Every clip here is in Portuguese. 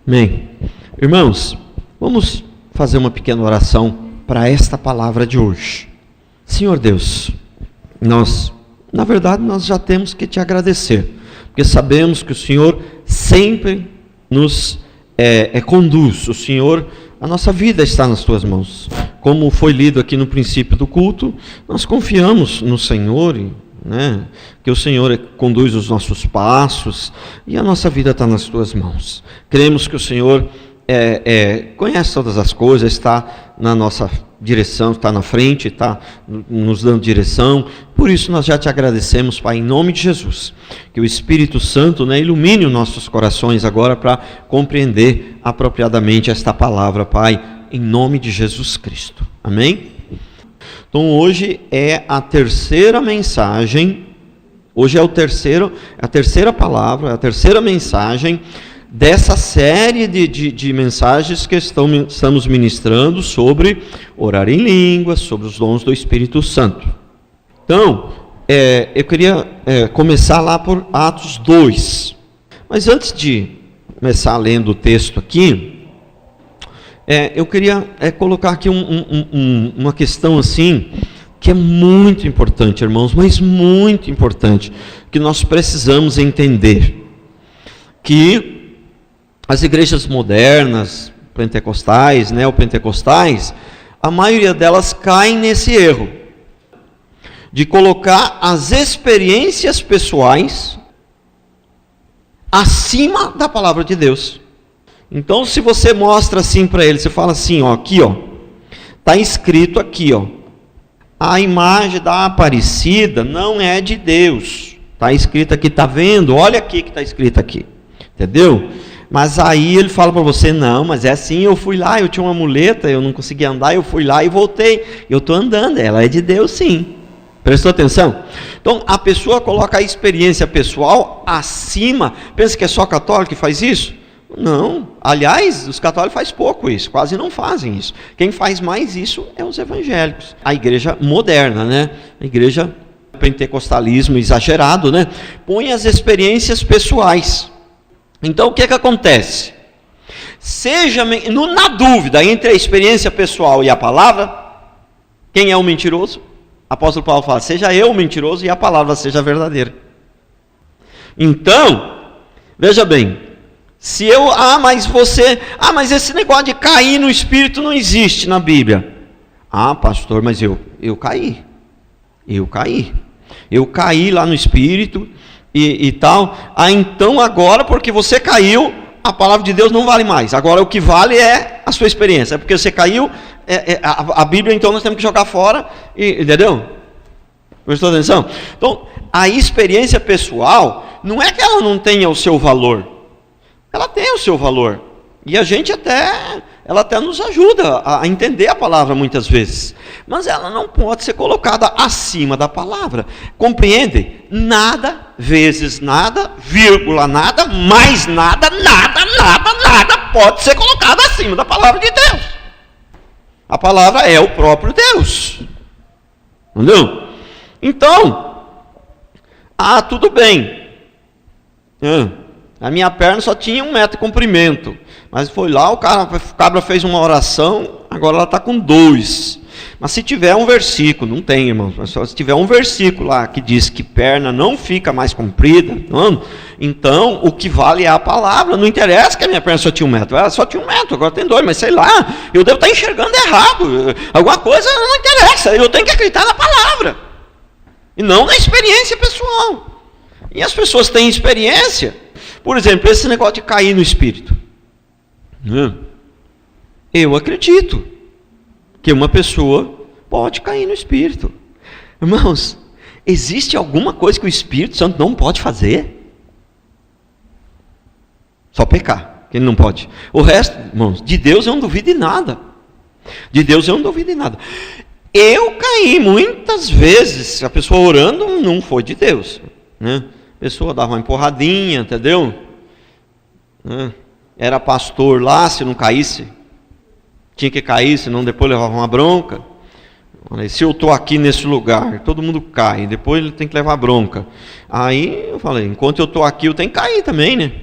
Amém. Irmãos, vamos fazer uma pequena oração para esta palavra de hoje. Senhor Deus, na verdade, nós já temos que te agradecer, porque sabemos que o Senhor sempre nos conduz. O Senhor, a nossa vida está nas tuas mãos. Como foi lido aqui no princípio do culto, nós confiamos no Senhor, que o Senhor conduz os nossos passos e a nossa vida está nas tuas mãos. Cremos que o Senhor conhece todas as coisas, está na nossa direção, está na frente, está nos dando direção. Por isso nós já te agradecemos, Pai, em nome de Jesus, que o Espírito Santo ilumine os nossos corações agora para compreender apropriadamente esta palavra, Pai, em nome de Jesus Cristo. Amém? Então hoje é a terceira mensagem, hoje é a terceira palavra, a terceira mensagem dessa série de mensagens que estamos ministrando sobre orar em línguas, sobre os dons do Espírito Santo. Então, eu queria começar lá por Atos 2. Mas antes de começar lendo o texto aqui, eu queria colocar aqui uma questão assim, que é muito importante, irmãos, mas muito importante, que nós precisamos entender. Que as igrejas modernas, pentecostais, neopentecostais, a maioria delas caem nesse erro, de colocar as experiências pessoais acima da palavra de Deus. Então, se você mostra assim para ele, você fala assim, aqui, está escrito aqui, a imagem da Aparecida não é de Deus. Está escrito aqui, está vendo? Olha aqui que está escrito aqui. Entendeu? Mas aí ele fala para você, não, mas é assim, eu fui lá, eu tinha uma muleta, eu não conseguia andar, eu fui lá e voltei. Eu estou andando, ela é de Deus sim. Prestou atenção? Então, a pessoa coloca a experiência pessoal acima. Pensa que é só católico que faz isso? Não, aliás, os católicos fazem pouco isso, quase não fazem isso. Quem faz mais isso é os evangélicos. A igreja moderna, a igreja pentecostalismo exagerado, põe as experiências pessoais. Então o que acontece? Seja na dúvida entre a experiência pessoal e a palavra, quem é o mentiroso? Apóstolo Paulo fala, seja eu o mentiroso e a palavra seja verdadeira. Então, veja bem, se eu, mas esse negócio de cair no Espírito não existe na Bíblia. Pastor, mas eu caí. Eu caí lá no Espírito e tal. Então agora, porque você caiu, a palavra de Deus não vale mais. Agora o que vale é a sua experiência. É porque você caiu, a Bíblia então nós temos que jogar fora, entendeu? Prestou atenção? Então, a experiência pessoal, não é que ela não tenha o seu valor. Ela tem o seu valor, e a gente ela até nos ajuda a entender a palavra muitas vezes, mas ela não pode ser colocada acima da palavra, compreende? Nada, vezes nada, vírgula nada, mais nada, nada pode ser colocado acima da palavra de Deus. A palavra é o próprio Deus, entendeu? Então, tudo bem, a minha perna só tinha 1 metro de comprimento, mas foi lá, o cabra fez uma oração, agora ela está com 2. Mas se tiver um versículo, não tem, irmãos, mas se tiver um versículo lá que diz que perna não fica mais comprida, então o que vale é a palavra. Não interessa que a minha perna só tinha 1 metro, ela só tinha 1 metro, agora tem 2, mas sei lá, eu devo estar enxergando errado, alguma coisa não interessa, eu tenho que acreditar na palavra, e não na experiência pessoal. E as pessoas têm experiência. Por exemplo, esse negócio de cair no Espírito. Eu acredito que uma pessoa pode cair no Espírito. Irmãos, existe alguma coisa que o Espírito Santo não pode fazer? Só pecar, que ele não pode. O resto, irmãos, de Deus eu não duvido de nada. De Deus eu não duvido de nada. Eu caí muitas vezes, a pessoa orando não foi de Deus, A pessoa dava uma empurradinha, entendeu? Era pastor lá, se não caísse, tinha que cair, senão depois levava uma bronca. Se eu estou aqui nesse lugar, todo mundo cai, depois ele tem que levar bronca. Aí eu falei, enquanto eu estou aqui, eu tenho que cair também,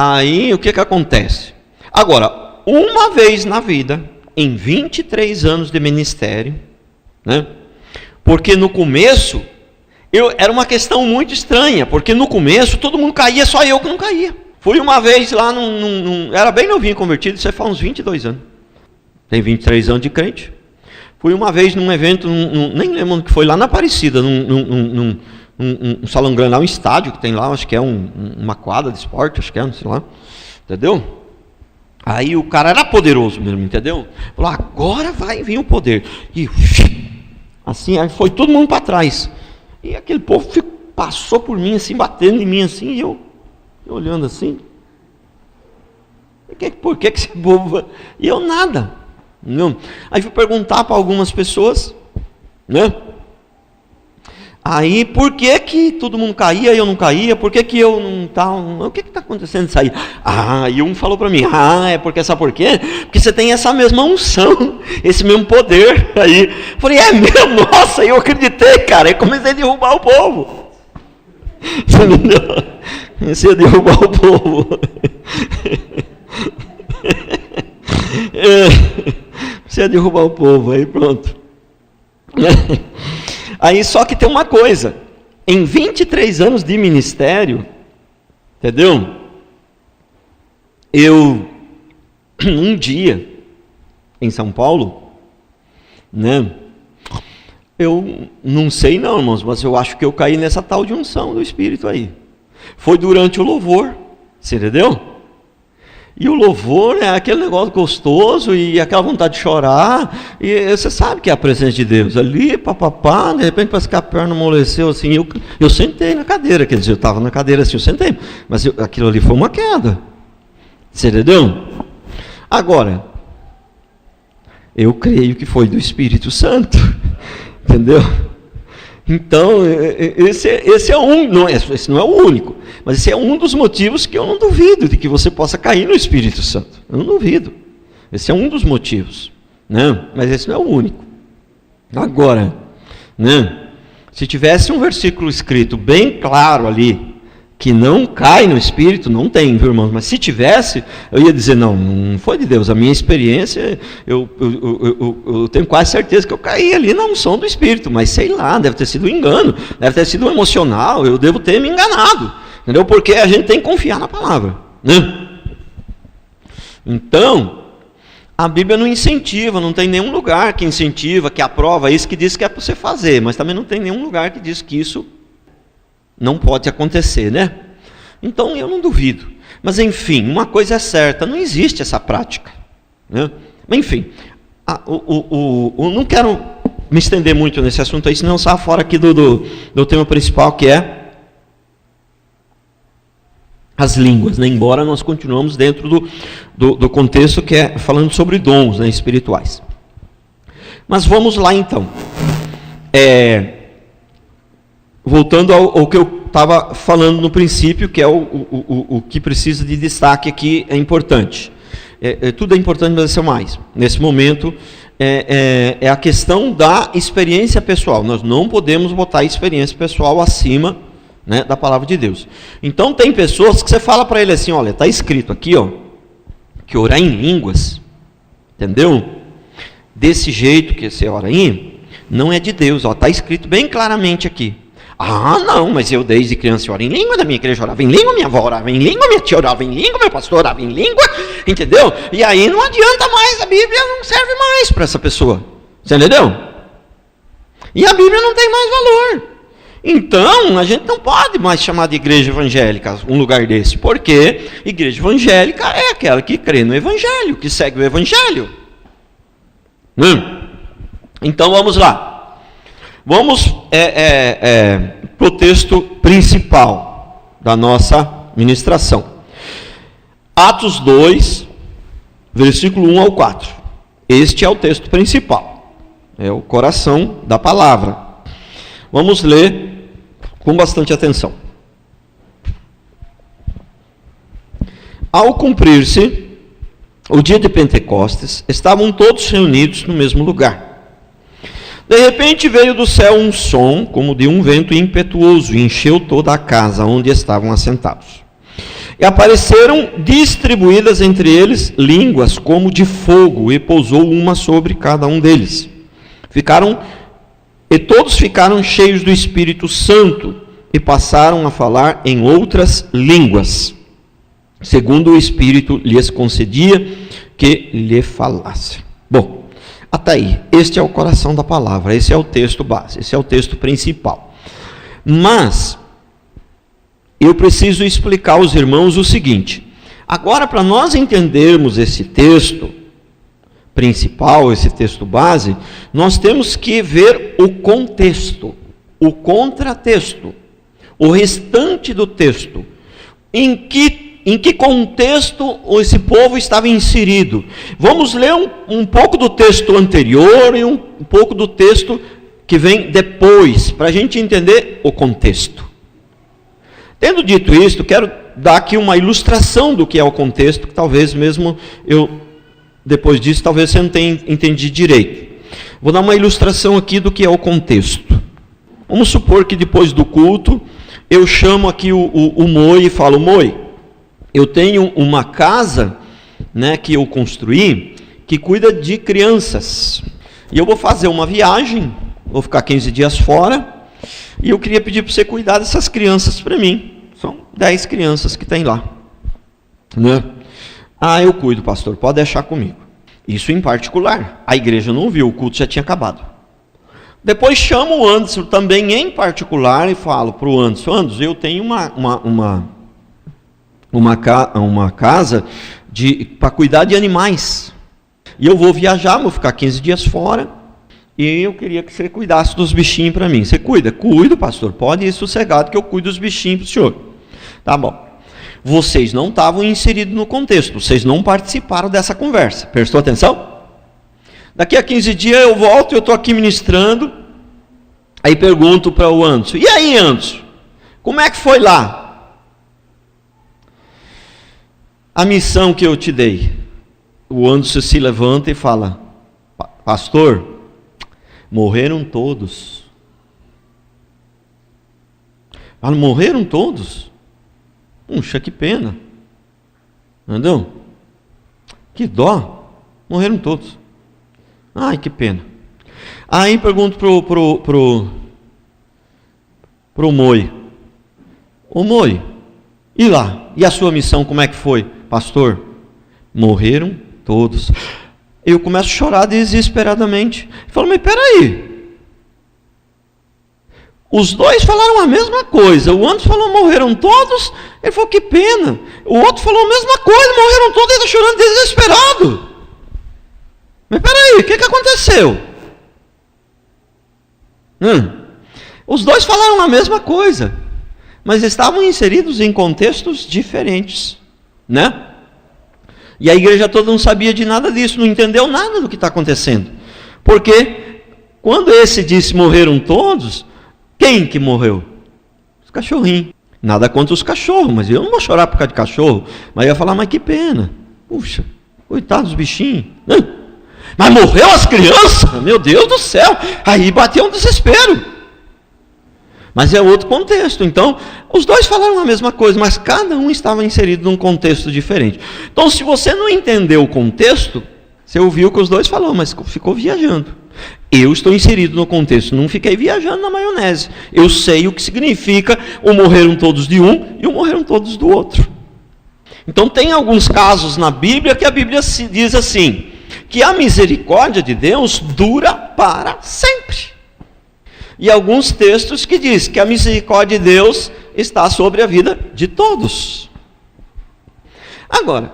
Aí, o que acontece? Agora, uma vez na vida, em 23 anos de ministério, né? Porque no começo, era uma questão muito estranha, porque no começo todo mundo caía, só eu que não caía. Fui uma vez lá, era bem novinho convertido, isso aí faz uns 22 anos. Tem 23 anos de crente. Fui uma vez num evento, nem lembro onde que foi, lá na Aparecida, num salão grande, lá um estádio que tem lá, acho que é uma quadra de esporte, acho que é, não sei lá, entendeu? Aí o cara era poderoso mesmo, entendeu? Falou, agora vai vir o poder. E assim, aí foi todo mundo para trás. E aquele povo passou por mim assim, batendo em mim assim, e eu olhando assim. Por que esse povo... E eu nada. Não. Aí fui perguntar para algumas pessoas, né? Aí, por que todo mundo caía e eu não caía? Por que eu não tal? O que está acontecendo isso aí? E um falou para mim, é porque, sabe por quê? Porque você tem essa mesma unção, esse mesmo poder. Aí, falei, é mesmo? Nossa, eu acreditei, cara. Aí comecei a derrubar o povo. Você entendeu? Comecei a derrubar o povo. Comecei a derrubar o povo, aí pronto. Aí só que tem uma coisa, em 23 anos de ministério, entendeu? Um dia, em São Paulo, né? Eu não sei não, irmãos, mas eu acho que eu caí nessa tal de unção do Espírito aí. Foi durante o louvor, você entendeu? E o louvor é aquele negócio gostoso e aquela vontade de chorar. E você sabe que é a presença de Deus. Ali, papapá, de repente parece que a perna amoleceu assim. Eu sentei na cadeira, quer dizer, eu estava na cadeira assim, eu sentei. Mas aquilo ali foi uma queda. Você entendeu? Agora, eu creio que foi do Espírito Santo. Entendeu? Então, esse não é o único, mas esse é um dos motivos que eu não duvido de que você possa cair no Espírito Santo. Eu não duvido. Esse é um dos motivos, né? Mas esse não é o único. Agora, né? Se tivesse um versículo escrito bem claro ali, que não cai no Espírito, não tem, viu, irmãos? Mas se tivesse, eu ia dizer, não foi de Deus. A minha experiência, eu tenho quase certeza que eu caí ali na unção do Espírito, mas sei lá, deve ter sido um engano, deve ter sido emocional, eu devo ter me enganado, entendeu? Porque a gente tem que confiar na palavra, né? Então, a Bíblia não incentiva, não tem nenhum lugar que incentiva, que aprova isso, que diz que é para você fazer, mas também não tem nenhum lugar que diz que isso não pode acontecer, né? Então eu não duvido. Mas enfim, uma coisa é certa, não existe essa prática, né? Mas enfim, eu não quero me estender muito nesse assunto aí, senão saio fora aqui do tema principal, que é as línguas, né? Embora nós continuamos dentro do contexto que é falando sobre dons, né, espirituais. Mas vamos lá então. Voltando ao que eu estava falando no princípio, que é o que precisa de destaque aqui, é importante. Tudo é importante, mas esse é mais. Nesse momento, é a questão da experiência pessoal. Nós não podemos botar a experiência pessoal acima, né, da palavra de Deus. Então, tem pessoas que você fala para ele assim, olha, está escrito aqui, ó, que orar em línguas, entendeu? Desse jeito que você ora aí, não é de Deus, está escrito bem claramente aqui. Não, mas eu desde criança oro em língua, da minha igreja orava em língua, minha avó orava em língua, minha tia orava em língua, meu pastor orava em língua, entendeu? E aí não adianta mais, a Bíblia não serve mais para essa pessoa, você entendeu? E a Bíblia não tem mais valor. Então, a gente não pode mais chamar de igreja evangélica um lugar desse, porque igreja evangélica é aquela que crê no Evangelho, que segue o Evangelho. Então, vamos lá. Vamos para o texto principal da nossa ministração. Atos 2, versículo 1 ao 4. Este é o texto principal. É o coração da palavra. Vamos ler com bastante atenção. Ao cumprir-se o dia de Pentecostes, estavam todos reunidos no mesmo lugar. De repente veio do céu um som, como de um vento impetuoso, e encheu toda a casa onde estavam assentados. E apareceram distribuídas entre eles línguas como de fogo, e pousou uma sobre cada um deles. E todos ficaram cheios do Espírito Santo, e passaram a falar em outras línguas, segundo o Espírito lhes concedia que lhe falasse. Bom, até aí, este é o coração da palavra, esse é o texto base, esse é o texto principal. Mas eu preciso explicar aos irmãos o seguinte: agora, para nós entendermos esse texto principal, esse texto base, nós temos que ver o contexto, o contratexto, o restante do texto. Em que contexto esse povo estava inserido? Vamos ler um pouco do texto anterior e um pouco do texto que vem depois, para a gente entender o contexto. Tendo dito isto, quero dar aqui uma ilustração do que é o contexto, que talvez mesmo depois disso, talvez você não tenha entendido direito. Vou dar uma ilustração aqui do que é o contexto. Vamos supor que depois do culto, eu chamo aqui o Moi e falo: Moi, eu tenho uma casa, né, que eu construí, que cuida de crianças. E eu vou fazer uma viagem, vou ficar 15 dias fora, e eu queria pedir para você cuidar dessas crianças para mim. São 10 crianças que tem lá, né? Ah, eu cuido, pastor, pode deixar comigo. Isso em particular. A igreja não viu, o culto já tinha acabado. Depois chamo o Anderson também em particular e falo para o Anderson: Anderson, eu tenho uma casa para cuidar de animais. E eu vou viajar, vou ficar 15 dias fora. E eu queria que você cuidasse dos bichinhos para mim. Você cuida? Cuido, pastor. Pode ir sossegado que eu cuido dos bichinhos para o senhor. Tá bom. Vocês não estavam inseridos no contexto. Vocês não participaram dessa conversa. Prestou atenção? Daqui a 15 dias eu volto, eu estou aqui ministrando. Aí pergunto para o Anderson: e aí, Anderson? Como é que foi lá? A missão que eu te dei. O Anderson se levanta e fala: pastor, morreram todos. Fala: morreram todos? Puxa, que pena. Entendeu? Que dó. Morreram todos. Ai, que pena. Aí pergunto pro Moi: ô Moi, e lá? E a sua missão, como é que foi? Pastor, morreram todos. Eu começo a chorar desesperadamente. Eu falo: mas peraí. Os dois falaram a mesma coisa. O Anderson falou: morreram todos. Ele falou: que pena. O outro falou a mesma coisa: morreram todos. Ele está chorando desesperado. Mas peraí, o que aconteceu? Os dois falaram a mesma coisa, mas estavam inseridos em contextos diferentes, né? E a igreja toda não sabia de nada disso, não entendeu nada do que está acontecendo. Porque quando esse disse morreram todos, quem que morreu? Os cachorrinhos. Nada contra os cachorros, mas eu não vou chorar por causa de cachorro. Mas eu ia falar: mas que pena. Puxa, coitados dos bichinhos. Mas morreu as crianças? Meu Deus do céu. Aí bateu um desespero. Mas é outro contexto. Então, os dois falaram a mesma coisa, mas cada um estava inserido num contexto diferente. Então, se você não entendeu o contexto, você ouviu o que os dois falaram, mas ficou viajando. Eu estou inserido no contexto, não fiquei viajando na maionese. Eu sei o que significa o morreram todos de um e o morreram todos do outro. Então, tem alguns casos na Bíblia que a Bíblia diz assim, que a misericórdia de Deus dura para sempre. E alguns textos que diz que a misericórdia de Deus está sobre a vida de todos. Agora,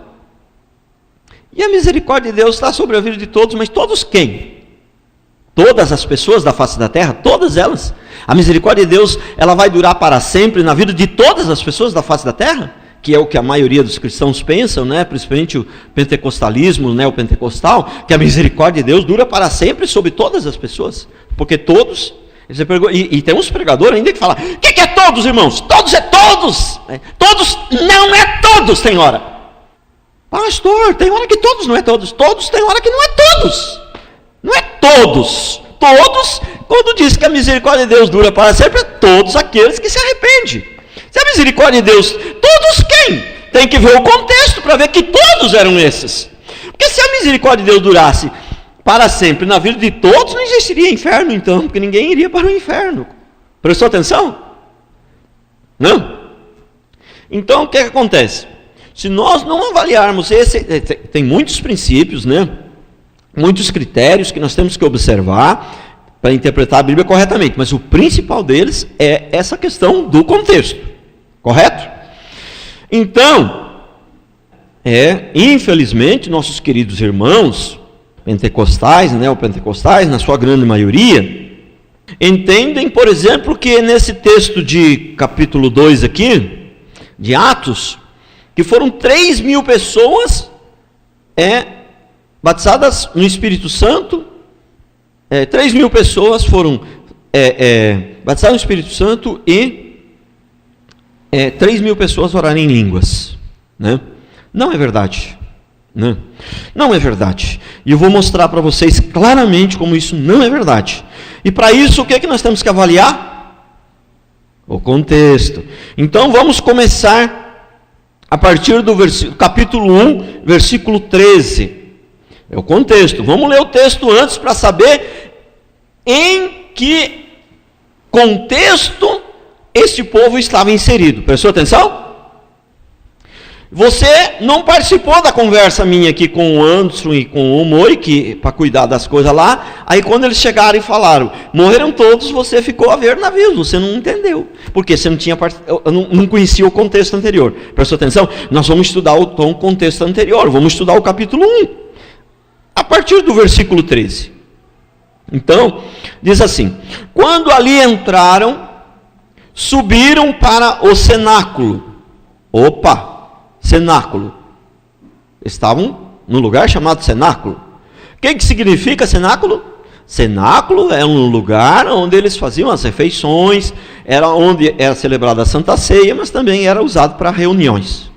e a misericórdia de Deus está sobre a vida de todos, mas todos quem? Todas as pessoas da face da terra, todas elas. A misericórdia de Deus, ela vai durar para sempre na vida de todas as pessoas da face da terra? Que é o que a maioria dos cristãos pensam, né? Principalmente o pentecostalismo, né? O pentecostal, que a misericórdia de Deus dura para sempre sobre todas as pessoas. Porque todos... E tem uns pregadores ainda que falam: o que é todos, irmãos? Todos é todos. Todos não é todos, tem hora. Pastor, tem hora que todos não é todos. Todos tem hora que não é todos. Não é todos. Todos, quando diz que a misericórdia de Deus dura para sempre, é todos aqueles que se arrependem. Se a misericórdia de Deus, todos quem? tem que ver o contexto para ver que todos eram esses. Porque se a misericórdia de Deus durasse para sempre na vida de todos, não existiria inferno então, porque ninguém iria para o inferno. Prestou atenção? Não? Então o que acontece? Se nós não avaliarmos tem muitos princípios, né? Muitos critérios que nós temos que observar para interpretar a Bíblia corretamente, mas o principal deles é essa questão do contexto, correto? Então, infelizmente, nossos queridos irmãos pentecostais, neopentecostais, na sua grande maioria, entendem, por exemplo, que nesse texto de capítulo 2 aqui, de Atos, que foram 3.000 pessoas batizadas no Espírito Santo, 3.000 pessoas foram batizadas no Espírito Santo e 3.000 pessoas oraram em línguas, né? Não é verdade, né? Não é verdade. E eu vou mostrar para vocês claramente como isso não é verdade. E para isso, o que é que nós temos que avaliar? O contexto. Então vamos começar a partir do capítulo 1, versículo 13. É o contexto. Vamos ler o texto antes para saber em que contexto este povo estava inserido. Prestou atenção? Você não participou da conversa minha aqui com o Anderson e com o Mori, para cuidar das coisas lá. Aí quando eles chegaram e falaram, morreram todos, você ficou a ver navios, você não entendeu. Porque você não conhecia o contexto anterior. Prestou atenção? Nós vamos estudar o contexto anterior, vamos estudar o capítulo 1. A partir do versículo 13. Então, diz assim, quando ali entraram, subiram para o cenáculo. Opa! Cenáculo. Estavam num lugar chamado cenáculo. O que significa cenáculo? Cenáculo é um lugar onde eles faziam as refeições, era onde era celebrada a Santa Ceia, mas também era usado para reuniões.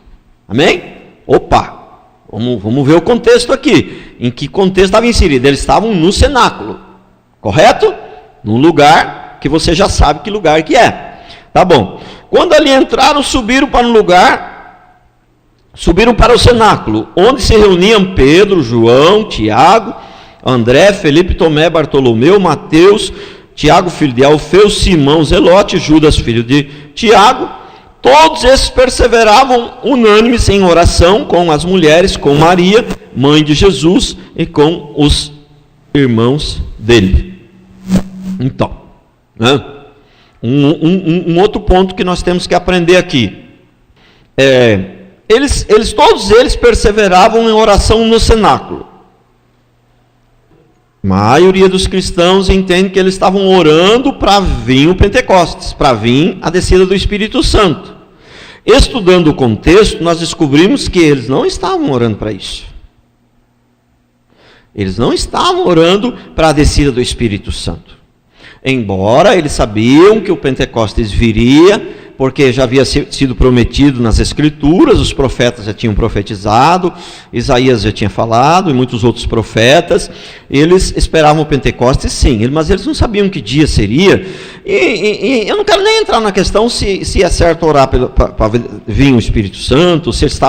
Amém? Opa! Vamos ver o contexto aqui. Em que contexto estava inserido? Eles estavam no cenáculo. Correto? Num lugar que você já sabe que lugar que é. Tá bom. Quando ali entraram, subiram para o cenáculo, onde se reuniam Pedro, João, Tiago, André, Felipe, Tomé, Bartolomeu, Mateus, Tiago, filho de Alfeu, Simão, Zelote, Judas, filho de Tiago. Todos esses perseveravam unânimes em oração com as mulheres, com Maria, mãe de Jesus, e com os irmãos dele. Então, né? Um outro ponto que nós temos que aprender aqui. Todos eles perseveravam em oração no cenáculo. A maioria dos cristãos entende que eles estavam orando para vir o Pentecostes, para vir a descida do Espírito Santo. Estudando o contexto, nós descobrimos que eles não estavam orando para isso. Eles não estavam orando para a descida do Espírito Santo. Embora eles sabiam que o Pentecostes viria, porque já havia sido prometido nas Escrituras, os profetas já tinham profetizado, Isaías já tinha falado, e muitos outros profetas, eles esperavam o Pentecostes sim, mas eles não sabiam que dia seria, e eu não quero nem entrar na questão se é certo orar para vir o Espírito Santo, se eles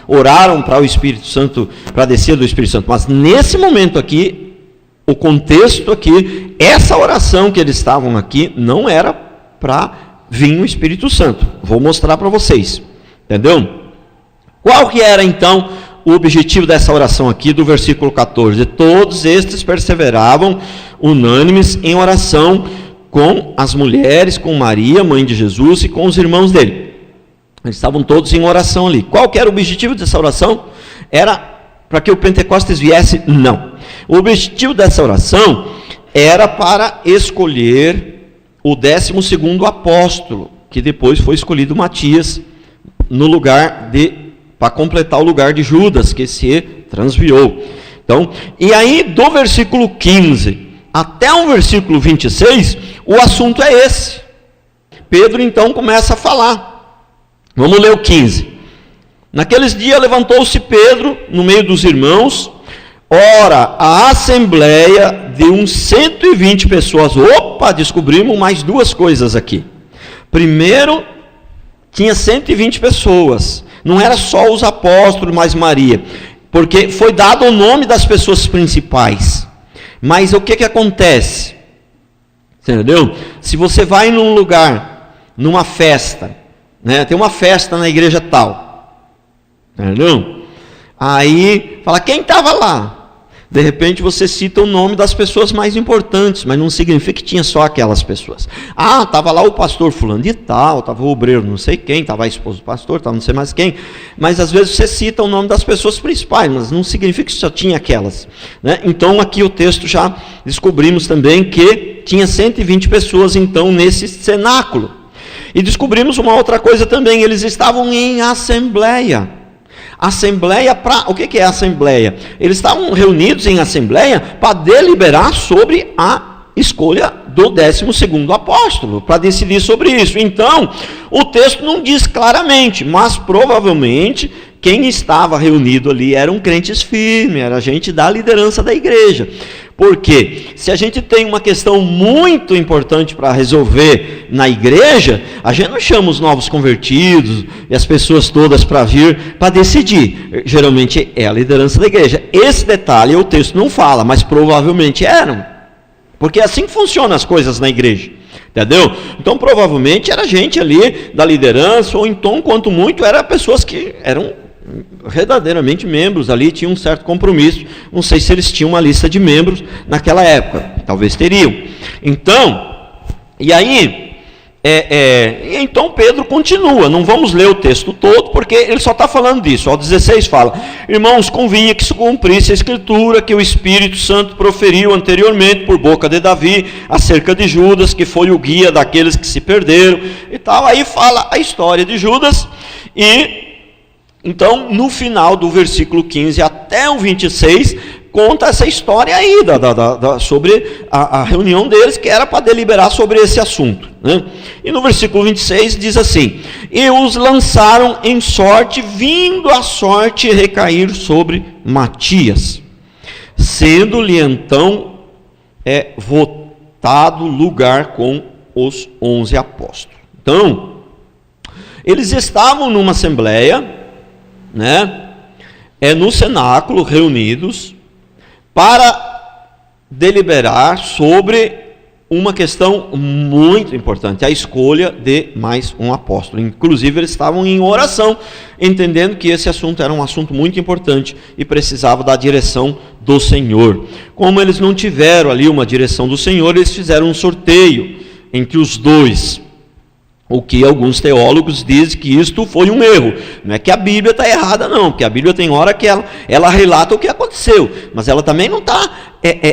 oraram para o Espírito Santo, para descer do Espírito Santo, mas nesse momento aqui, o contexto aqui, essa oração que eles estavam aqui, não era para vinha o Espírito Santo. Vou mostrar para vocês. Entendeu? Qual que era então o objetivo dessa oração aqui do versículo 14? Todos estes perseveravam unânimes em oração com as mulheres, com Maria, mãe de Jesus, e com os irmãos dele. Eles estavam todos em oração ali. Qual que era o objetivo dessa oração? Era para que o Pentecostes viesse? Não. O objetivo dessa oração era para escolher o 12º apóstolo, que depois foi escolhido Matias, no lugar para completar o lugar de Judas, que se transviou. Então, e aí do versículo 15 até o versículo 26, o assunto é esse. Pedro então começa a falar. Vamos ler o 15. Naqueles dias levantou-se Pedro no meio dos irmãos. Ora, a assembleia de uns 120 pessoas. Opa, descobrimos mais duas coisas aqui. Primeiro, tinha 120 pessoas. Não era só os apóstolos, mais Maria, porque foi dado o nome das pessoas principais. Mas o que acontece? Entendeu? Se você vai num lugar, numa festa, né? Tem uma festa na igreja tal, entendeu? Aí fala, quem estava lá? De repente você cita o nome das pessoas mais importantes, mas não significa que tinha só aquelas pessoas. Ah, estava lá o pastor fulano de tal, estava o obreiro não sei quem, estava a esposa do pastor, estava não sei mais quem. Mas às vezes você cita o nome das pessoas principais, mas não significa que só tinha aquelas, né? Então aqui o texto já descobrimos também que tinha 120 pessoas então nesse cenáculo. E descobrimos uma outra coisa também, eles estavam em assembleia. Assembleia, o que é assembleia? Eles estavam reunidos em assembleia para deliberar sobre a escolha do 12º apóstolo, para decidir sobre isso. Então, o texto não diz claramente, mas provavelmente quem estava reunido ali eram crentes firmes, era gente da liderança da igreja. Porque se a gente tem uma questão muito importante para resolver na igreja, a gente não chama os novos convertidos e as pessoas todas para vir para decidir. Geralmente é a liderança da igreja. Esse detalhe o texto não fala, mas provavelmente eram. Porque é assim que funcionam as coisas na igreja. Entendeu? Então provavelmente era gente ali da liderança, ou então, quanto muito, eram pessoas que eram verdadeiramente membros ali, tinham um certo compromisso. Não sei se eles tinham uma lista de membros naquela época, talvez teriam. Então, e aí então Pedro continua, não vamos ler o texto todo, porque ele só está falando disso. Ao 16 fala, irmãos, convinha que se cumprisse a escritura que o Espírito Santo proferiu anteriormente por boca de Davi, acerca de Judas, que foi o guia daqueles que se perderam, e tal. Aí fala a história de Judas, e então, no final do versículo 15 até o 26, conta essa história aí, sobre a reunião deles, que era para deliberar sobre esse assunto, né? E no versículo 26 diz assim, e os lançaram em sorte, vindo a sorte recair sobre Matias, sendo-lhe então votado lugar com os 11 apóstolos. Então, eles estavam numa assembleia, né? No cenáculo, reunidos para deliberar sobre uma questão muito importante, a escolha de mais um apóstolo. Inclusive eles estavam em oração, entendendo que esse assunto era um assunto muito importante e precisava da direção do Senhor. Como eles não tiveram ali uma direção do Senhor, eles fizeram um sorteio entre os dois. O que alguns teólogos dizem que isto foi um erro. Não é que a Bíblia está errada, não, porque a Bíblia tem hora que ela relata o que aconteceu, mas ela também não está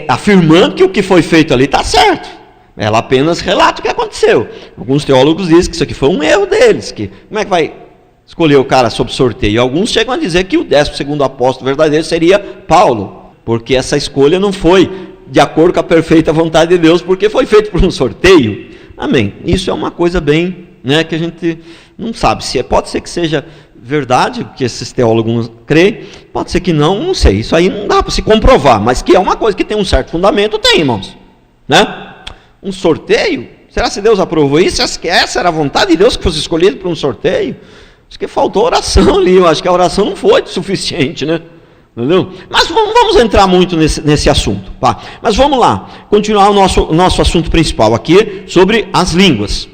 afirmando que o que foi feito ali está certo. Ela apenas relata o que aconteceu. Alguns teólogos dizem que isso aqui foi um erro deles, que como é que vai escolher o cara sob sorteio? Alguns chegam a dizer que o 12º apóstolo verdadeiro seria Paulo, porque essa escolha não foi de acordo com a perfeita vontade de Deus, porque foi feito por um sorteio. Amém. Isso é uma coisa bem, né, que a gente não sabe. Pode ser que seja verdade, que esses teólogos creem, pode ser que não sei. Isso aí não dá para se comprovar, mas que é uma coisa que tem um certo fundamento, tem, irmãos. Né? Um sorteio? Será que Deus aprovou isso? Acho que essa era a vontade de Deus, que fosse escolhido por um sorteio? Acho que faltou oração ali, eu acho que a oração não foi suficiente, né? Entendeu? Mas vamos entrar muito nesse assunto, tá? Mas vamos lá, continuar o nosso assunto principal aqui, sobre as línguas.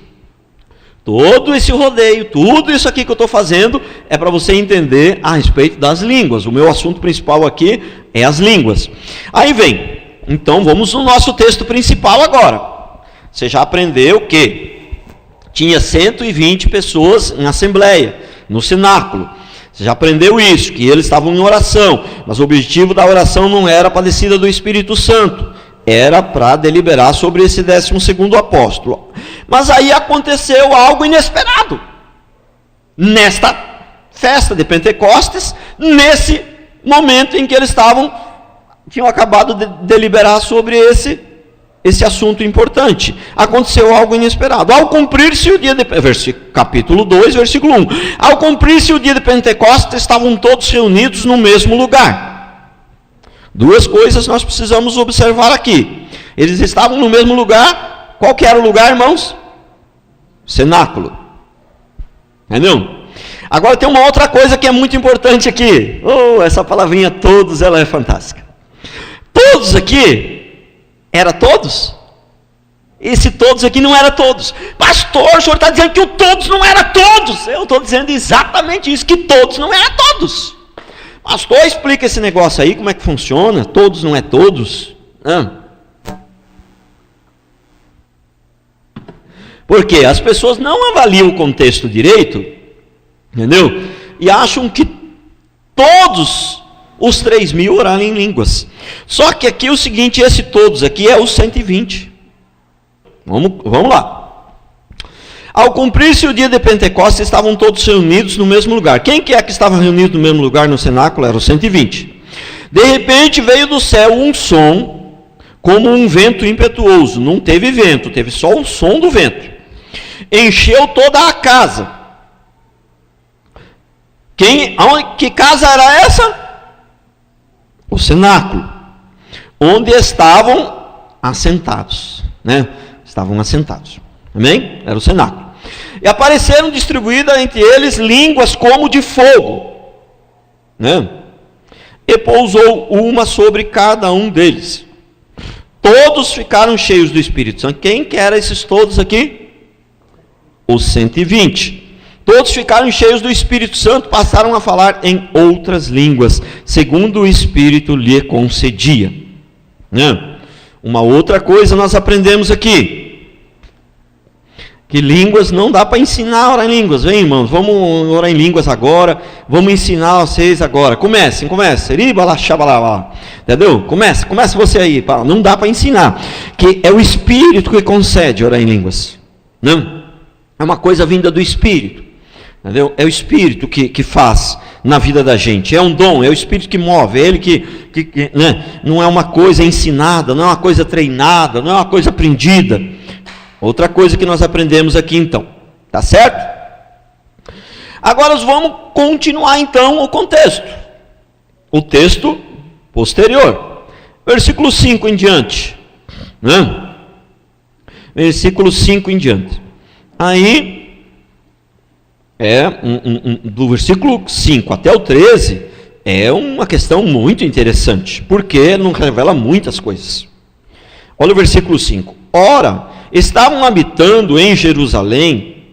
Todo esse rodeio, tudo isso aqui que eu estou fazendo, é para você entender a respeito das línguas. O meu assunto principal aqui é as línguas. Aí vem, então vamos no nosso texto principal agora. Você já aprendeu que tinha 120 pessoas em assembleia, no cenáculo. Você já aprendeu isso, que eles estavam em oração, mas o objetivo da oração não era para a descida do Espírito Santo, era para deliberar sobre esse 12º apóstolo. Mas aí aconteceu algo inesperado, nesta festa de Pentecostes, nesse momento em que eles tinham acabado de deliberar sobre esse assunto importante. Aconteceu algo inesperado. Ao cumprir-se o dia de capítulo 2, versículo 1. Ao cumprir-se o dia de Pentecostes, estavam todos reunidos no mesmo lugar. Duas coisas nós precisamos observar aqui. Eles estavam no mesmo lugar. Qual que era o lugar, irmãos? Cenáculo. Entendeu? Agora tem uma outra coisa que é muito importante aqui. Oh, essa palavrinha todos, ela é fantástica. Todos aqui, era todos? Esse todos aqui não era todos. Pastor, o senhor está dizendo que o todos não era todos. Eu estou dizendo exatamente isso, que todos não era todos. Pastor, explica esse negócio aí, como é que funciona? Todos não é todos? Porque as pessoas não avaliam o contexto direito, entendeu? E acham que todos os 3.000 oraram em línguas. Só que aqui é o seguinte, esse todos aqui é os 120. Vamos lá. Ao cumprir-se o dia de Pentecostes, estavam todos reunidos no mesmo lugar. Quem que é que estava reunido no mesmo lugar no cenáculo? Era os 120. De repente veio do céu um som, como um vento impetuoso. Não teve vento, teve só o som do vento. Encheu toda a casa. Que casa era essa? O cenáculo. Onde estavam assentados, né? Estavam assentados. Amém? Era o cenáculo. E apareceram distribuídas entre eles línguas como de fogo, né? E pousou uma sobre cada um deles. Todos ficaram cheios do Espírito Santo. Quem que era esses todos aqui? Os 120. Todos ficaram cheios do Espírito Santo, passaram a falar em outras línguas, segundo o Espírito lhe concedia. Né? Uma outra coisa nós aprendemos aqui, que línguas não dá para ensinar a orar em línguas. Vem, irmãos, vamos orar em línguas agora, vamos ensinar vocês agora. Comecem. Entendeu? Comece você aí. Não dá para ensinar, que é o Espírito que concede orar em línguas. Não? É uma coisa vinda do Espírito. Entendeu? É o Espírito que faz na vida da gente. É um dom, é o Espírito que move. É Ele que né? Não é uma coisa ensinada, não é uma coisa treinada, não é uma coisa aprendida. Outra coisa que nós aprendemos aqui então, tá certo? Agora vamos continuar então o contexto. O texto posterior. Versículo 5 em diante. Né? Versículo 5 em diante. Aí, do versículo 5 até o 13, é uma questão muito interessante, porque não revela muitas coisas. Olha o versículo 5. Ora, estavam habitando em Jerusalém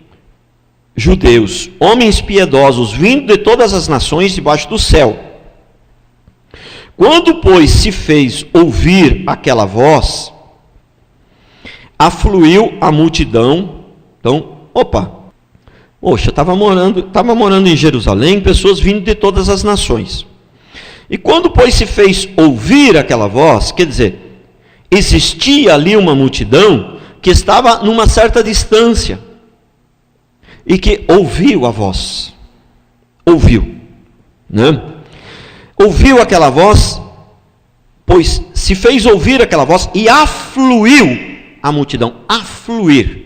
judeus, homens piedosos, vindo de todas as nações debaixo do céu. Quando, pois, se fez ouvir aquela voz, afluiu a multidão. Então, estava morando em Jerusalém pessoas vindo de todas as nações. E quando, pois, se fez ouvir aquela voz, quer dizer, existia ali uma multidão que estava numa certa distância e que ouviu a voz. Ouviu, né? Ouviu aquela voz, pois se fez ouvir aquela voz e afluiu a multidão. Afluir.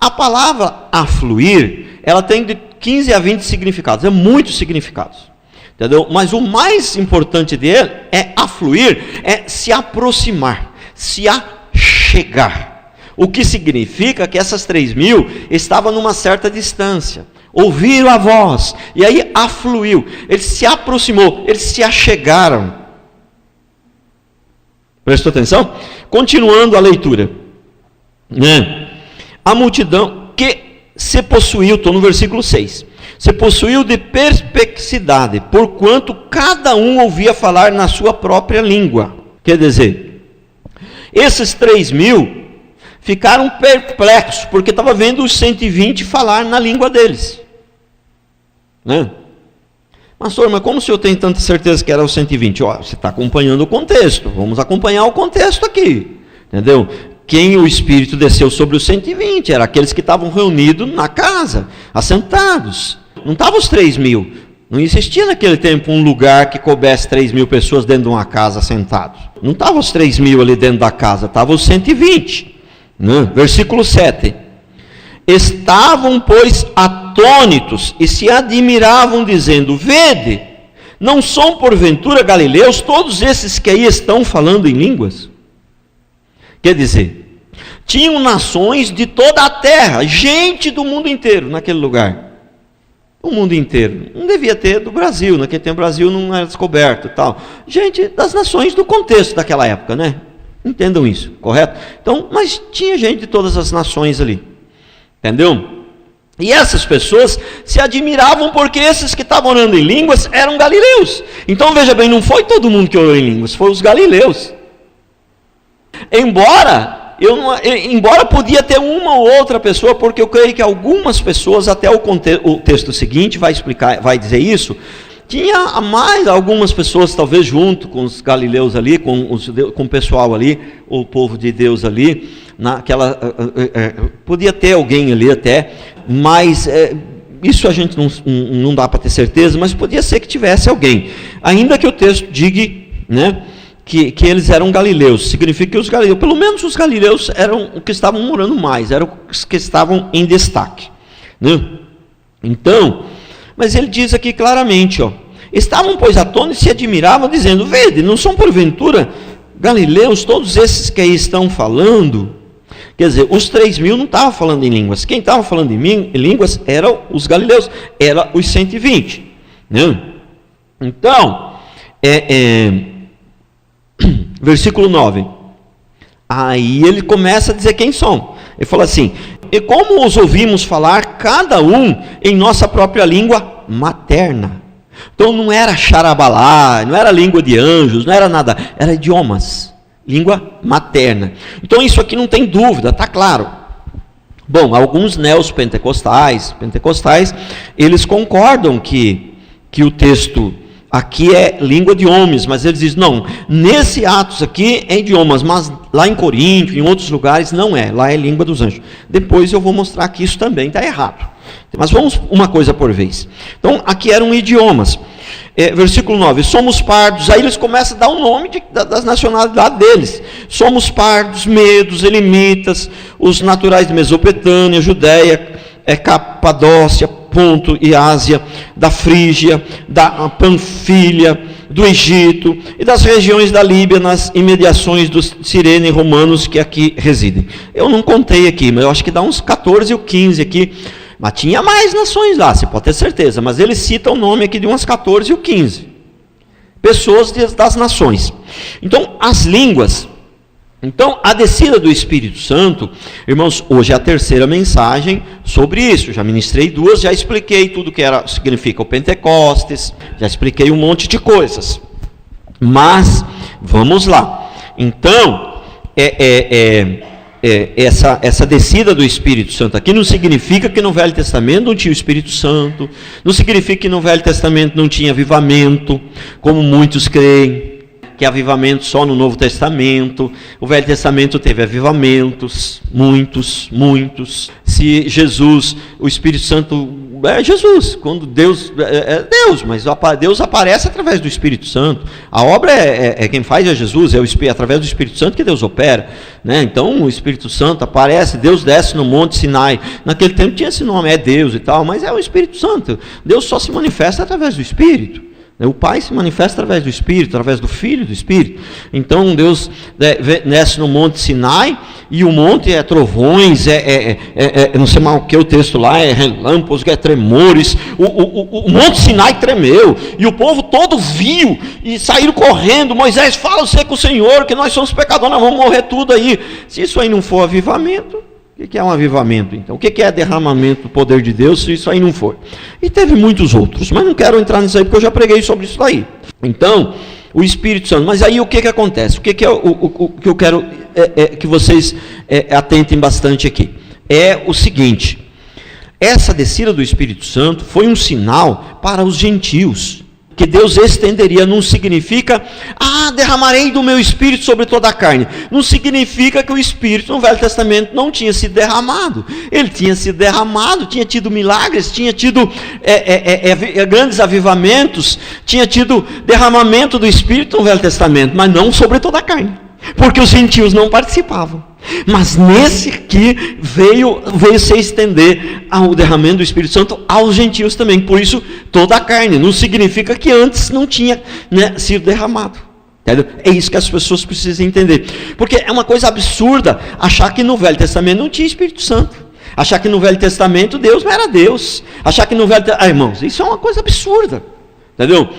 A palavra afluir, ela tem de 15 a 20 significados, é muitos significados, entendeu? Mas o mais importante dele é afluir, é se aproximar, se achegar. O que significa que essas 3.000 estavam numa certa distância, ouviram a voz, e aí afluiu, ele se aproximou, eles se achegaram. Prestou atenção? Continuando a leitura, né? A multidão que se possuiu, estou no versículo 6, se possuiu de perplexidade, porquanto cada um ouvia falar na sua própria língua. Quer dizer, esses 3.000 ficaram perplexos, porque estava vendo os 120 falar na língua deles. Né? Pastor, mas como o senhor tem tanta certeza que era os 120? Você está acompanhando o contexto, vamos acompanhar o contexto aqui. Entendeu? Quem o Espírito desceu sobre os 120, eram aqueles que estavam reunidos na casa, assentados. Não estavam os 3.000. Não existia naquele tempo um lugar que coubesse 3.000 pessoas dentro de uma casa assentados. Não estavam os 3.000 ali dentro da casa, estavam os 120. Né? Versículo 7. Estavam, pois, atônitos e se admiravam, dizendo: vede, não são porventura galileus todos esses que aí estão falando em línguas? Quer dizer, tinham nações de toda a terra, gente do mundo inteiro naquele lugar. O mundo inteiro. Não devia ter do Brasil, naquele tempo o Brasil não era descoberto e tal. Gente das nações do contexto daquela época, né? Entendam isso, correto? Então, mas tinha gente de todas as nações ali. Entendeu? E essas pessoas se admiravam porque esses que estavam orando em línguas eram galileus. Então veja bem, não foi todo mundo que orou em línguas, foi os galileus. Embora podia ter uma ou outra pessoa, porque eu creio que algumas pessoas, até o texto seguinte vai explicar, vai dizer isso, tinha mais algumas pessoas, talvez junto com os galileus ali, com o pessoal ali, o povo de Deus ali, podia ter alguém ali até, mas isso a gente não dá para ter certeza, mas podia ser que tivesse alguém, ainda que o texto diga, né, que eles eram galileus. Significa que os galileus, pelo menos os galileus, eram os que estavam morando mais, eram os que estavam em destaque, né? Então, mas ele diz aqui claramente, estavam pois atônitos e se admiravam, dizendo, vede, não são porventura galileus todos esses que aí estão falando? Quer dizer, os 3.000 não estavam falando em línguas, quem estava falando em línguas eram os galileus, eram os 120, né? Então, versículo 9, aí ele começa a dizer quem são. Ele fala assim, e como os ouvimos falar, cada um em nossa própria língua materna. Então não era xarabalá, não era língua de anjos, não era nada, era idiomas, língua materna. Então isso aqui não tem dúvida, está claro. Bom, alguns neopentecostais, eles concordam que o texto aqui é língua de homens, mas eles dizem, não, nesse Atos aqui é idiomas, mas lá em Corinto, em outros lugares, não é, lá é língua dos anjos. Depois eu vou mostrar que isso também está errado. Mas vamos uma coisa por vez. Então, aqui eram idiomas. Versículo 9, somos pardos, aí eles começam a dar o nome das nacionalidades deles. Somos pardos, medos, elimitas, os naturais de Mesopotâmia, Judéia, Capadócia, Ponto e Ásia, da Frígia, da Panfilha, do Egito e das regiões da Líbia, nas imediações dos Cirene romanos que aqui residem. Eu não contei aqui, mas eu acho que dá uns 14 ou 15 aqui, mas tinha mais nações lá, você pode ter certeza, mas ele cita o nome aqui de umas 14 ou 15 pessoas das nações. Então, as línguas. Então, a descida do Espírito Santo, irmãos, hoje é a terceira mensagem sobre isso. Já ministrei 2, já expliquei tudo que significa o Pentecostes, já expliquei um monte de coisas. Mas, vamos lá. Então, essa descida do Espírito Santo aqui não significa que no Velho Testamento não tinha o Espírito Santo, não significa que no Velho Testamento não tinha avivamento, como muitos creem. Que avivamento só no Novo Testamento. O Velho Testamento teve avivamentos, muitos. Se Jesus, o Espírito Santo é Jesus, quando Deus é Deus, mas Deus aparece através do Espírito Santo. A obra quem faz é Jesus, através do Espírito Santo que Deus opera, né? Então o Espírito Santo aparece, Deus desce no Monte Sinai. Naquele tempo tinha esse nome, é Deus e tal, mas é o Espírito Santo. Deus só se manifesta através do Espírito. O Pai se manifesta através do Espírito, através do Filho e do Espírito. Então Deus desce no Monte Sinai, e o monte é trovões, não sei mais o que o texto lá, é relâmpagos, é tremores. O Monte Sinai tremeu, e o povo todo viu, e saíram correndo. Moisés, fala você com o Senhor, que nós somos pecadores, nós vamos morrer tudo aí. Se isso aí não for avivamento, o que é um avivamento, então? O que é derramamento do poder de Deus, se isso aí não for? E teve muitos outros, mas não quero entrar nisso aí, porque eu já preguei sobre isso aí. Então, o Espírito Santo. Mas aí o que acontece? O que é o que eu quero que vocês atentem bastante aqui? É o seguinte, essa descida do Espírito Santo foi um sinal para os gentios, que Deus estenderia. Não significa, derramarei do meu Espírito sobre toda a carne. Não significa que o Espírito no Velho Testamento não tinha sido derramado. Ele tinha sido derramado, tinha tido milagres, tinha tido grandes avivamentos, tinha tido derramamento do Espírito no Velho Testamento, mas não sobre toda a carne, porque os gentios não participavam. Mas nesse aqui veio se estender o derramamento do Espírito Santo aos gentios também. Por isso, toda a carne. Não significa que antes não tinha sido derramado. Entendeu? É isso que as pessoas precisam entender. Porque é uma coisa absurda achar que no Velho Testamento não tinha Espírito Santo. Achar que no Velho Testamento Deus não era Deus. Achar que no Velho Testamento... irmãos, isso é uma coisa absurda. Entendeu?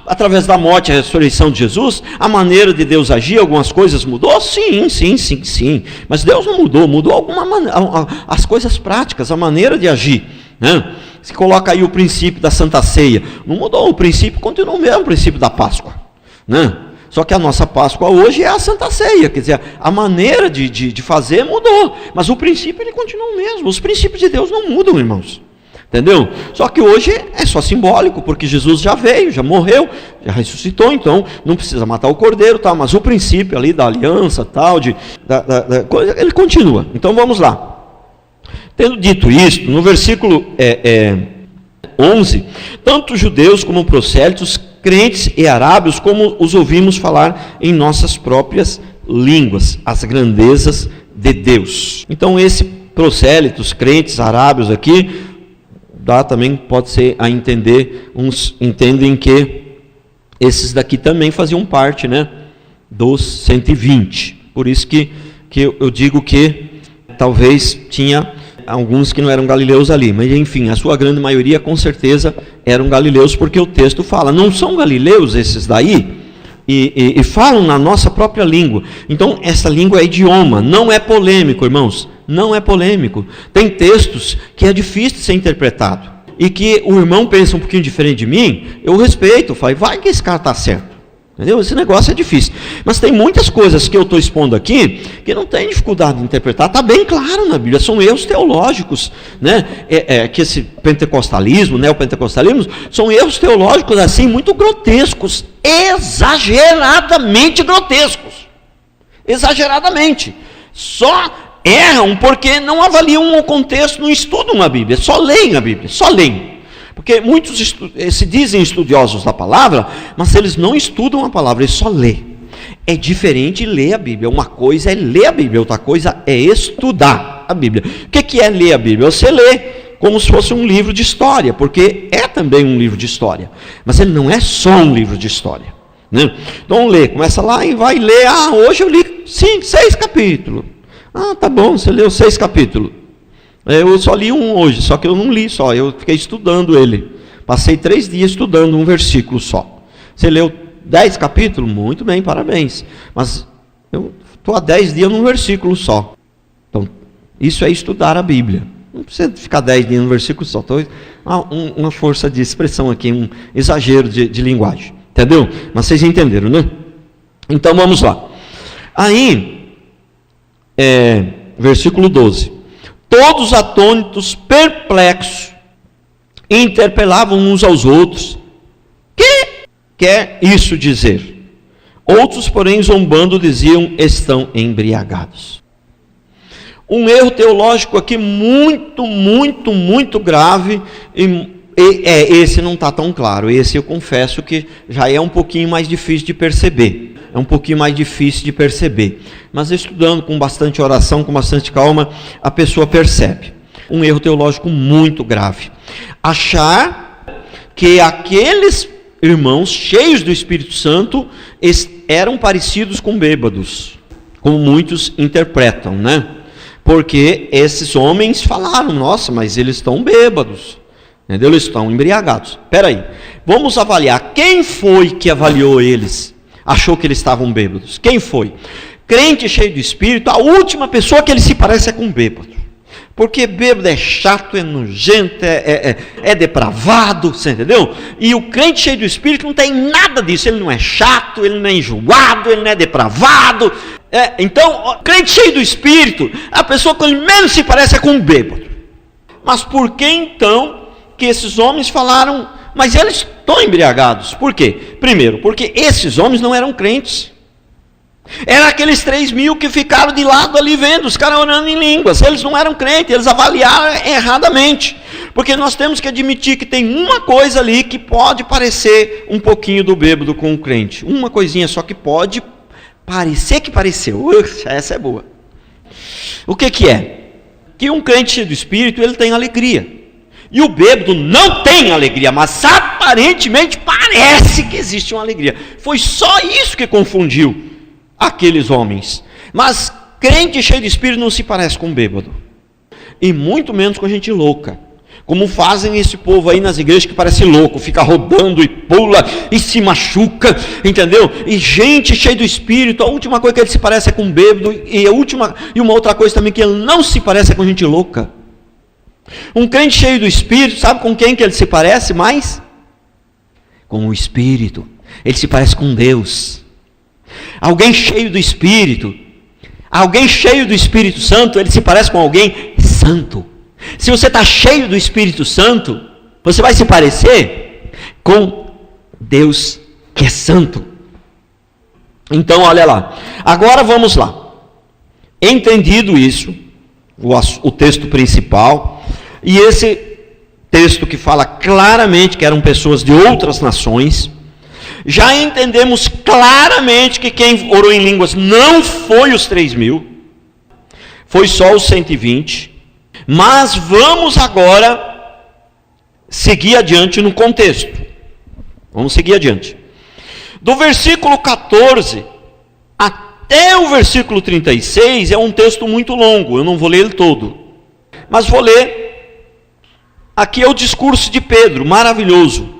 Através da morte e ressurreição de Jesus, a maneira de Deus agir, algumas coisas mudou? Sim. Mas Deus não mudou, mudou alguma maneira, as coisas práticas, a maneira de agir, né? Se coloca aí o princípio da Santa Ceia, não mudou, o princípio continua o mesmo, o princípio da Páscoa, né? Só que a nossa Páscoa hoje é a Santa Ceia, quer dizer, a maneira de fazer mudou, mas o princípio ele continua o mesmo, os princípios de Deus não mudam, irmãos. Entendeu? Só que hoje é só simbólico, porque Jesus já veio, já morreu, já ressuscitou, então não precisa matar o cordeiro, tal, mas o princípio ali da aliança, tal, da coisa, ele continua. Então vamos lá. Tendo dito isto, no versículo 11, tanto judeus como prosélitos, crentes e arábios, como os ouvimos falar em nossas próprias línguas, as grandezas de Deus. Então esse prosélitos, crentes, arábios aqui, também pode ser a entender, uns entendem que esses daqui também faziam parte, né, dos 120. Por isso que eu digo que talvez tinha alguns que não eram galileus ali, mas enfim, a sua grande maioria com certeza eram galileus, porque o texto fala, não são galileus esses daí? E falam na nossa própria língua. Então essa língua é idioma, não é polêmico, irmãos, não é polêmico. Tem textos que é difícil de ser interpretado, e que o irmão pensa um pouquinho diferente de mim, eu respeito, falo, vai que esse cara está certo, entendeu? Esse negócio é difícil, mas tem muitas coisas que eu estou expondo aqui, que não tem dificuldade de interpretar, está bem claro na Bíblia, são erros teológicos, né? Que esse pentecostalismo, neopentecostalismo, são erros teológicos assim, muito grotescos, exageradamente grotescos, exageradamente, só erram porque não avaliam o contexto, não estudam a Bíblia, só leem a Bíblia, só leem. Porque muitos se dizem estudiosos da palavra, mas eles não estudam a palavra, eles só lêem. É diferente ler a Bíblia. Uma coisa é ler a Bíblia, outra coisa é estudar a Bíblia. O que é ler a Bíblia? Você lê como se fosse um livro de história, porque é também um livro de história, mas ele não é só um livro de história, né? Então lê, começa lá e vai ler, hoje eu li 6 capítulos. Tá bom, você leu 6 capítulos. Eu só li um hoje, só que eu não li só, eu fiquei estudando ele. Passei 3 dias estudando um versículo só. Você leu 10 capítulos? Muito bem, parabéns. Mas eu estou há 10 dias num versículo só. Então, isso é estudar a Bíblia. Não precisa ficar 10 dias num versículo só. Então, uma força de expressão aqui, um exagero de linguagem. Entendeu? Mas vocês entenderam, né? Então, vamos lá. Aí... versículo 12, todos atônitos, perplexos, interpelavam uns aos outros, que quer isso dizer? Outros, porém, zombando, diziam, estão embriagados. Um erro teológico aqui muito grave, esse não está tão claro, esse eu confesso que já é um pouquinho mais difícil de perceber. Mas estudando com bastante oração, com bastante calma, a pessoa percebe. Um erro teológico muito grave. Achar que aqueles irmãos cheios do Espírito Santo eram parecidos com bêbados, como muitos interpretam, né? Porque esses homens falaram, nossa, mas eles estão bêbados, entendeu? Eles estão embriagados. Espera aí, vamos avaliar, quem foi que avaliou eles? Achou que eles estavam bêbados. Quem foi? Crente cheio do Espírito, a última pessoa que ele se parece é com bêbado. Porque bêbado é chato, é nojento, é depravado, você entendeu? E o crente cheio do Espírito não tem nada disso. Ele não é chato, ele não é enjoado, ele não é depravado. Então, o crente cheio do Espírito, a pessoa que ele menos se parece é com bêbado. Mas por que então que esses homens falaram... Mas eles estão embriagados. Por quê? Primeiro, porque esses homens não eram crentes. Eram aqueles 3.000 que ficaram de lado ali vendo, os caras orando em línguas. Eles não eram crentes, eles avaliaram erradamente. Porque nós temos que admitir que tem uma coisa ali que pode parecer um pouquinho do bêbado com o crente. Uma coisinha só que pode parecer que pareceu. Essa é boa. O que é? Que um crente cheio do Espírito, ele tem alegria. E o bêbado não tem alegria, mas aparentemente parece que existe uma alegria. Foi só isso que confundiu aqueles homens. Mas crente cheio de Espírito não se parece com bêbado. e muito menos com gente louca. Como fazem esse povo aí nas igrejas que parece louco, fica rodando e pula e se machuca, entendeu? E gente cheia do Espírito, a última coisa que ele se parece é com bêbado, e uma outra coisa também que ele não se parece é com gente louca. Um crente cheio do Espírito, sabe com quem que ele se parece mais? Com o Espírito. Ele se parece com Deus. Alguém cheio do Espírito, alguém cheio do Espírito Santo, ele se parece com alguém santo. Se você está cheio do Espírito Santo, você vai se parecer com Deus que é santo. Então, olha lá. Agora vamos lá. Entendido isso, o texto principal, e esse texto que fala claramente que eram pessoas de outras nações, já entendemos claramente que quem orou em línguas não foi os 3.000, foi só os 120. Mas vamos agora seguir adiante no contexto. Vamos seguir adiante. Do versículo 14 até o versículo 36 é um texto muito longo, eu não vou ler ele todo. Mas vou ler, aqui é o discurso de Pedro, maravilhoso.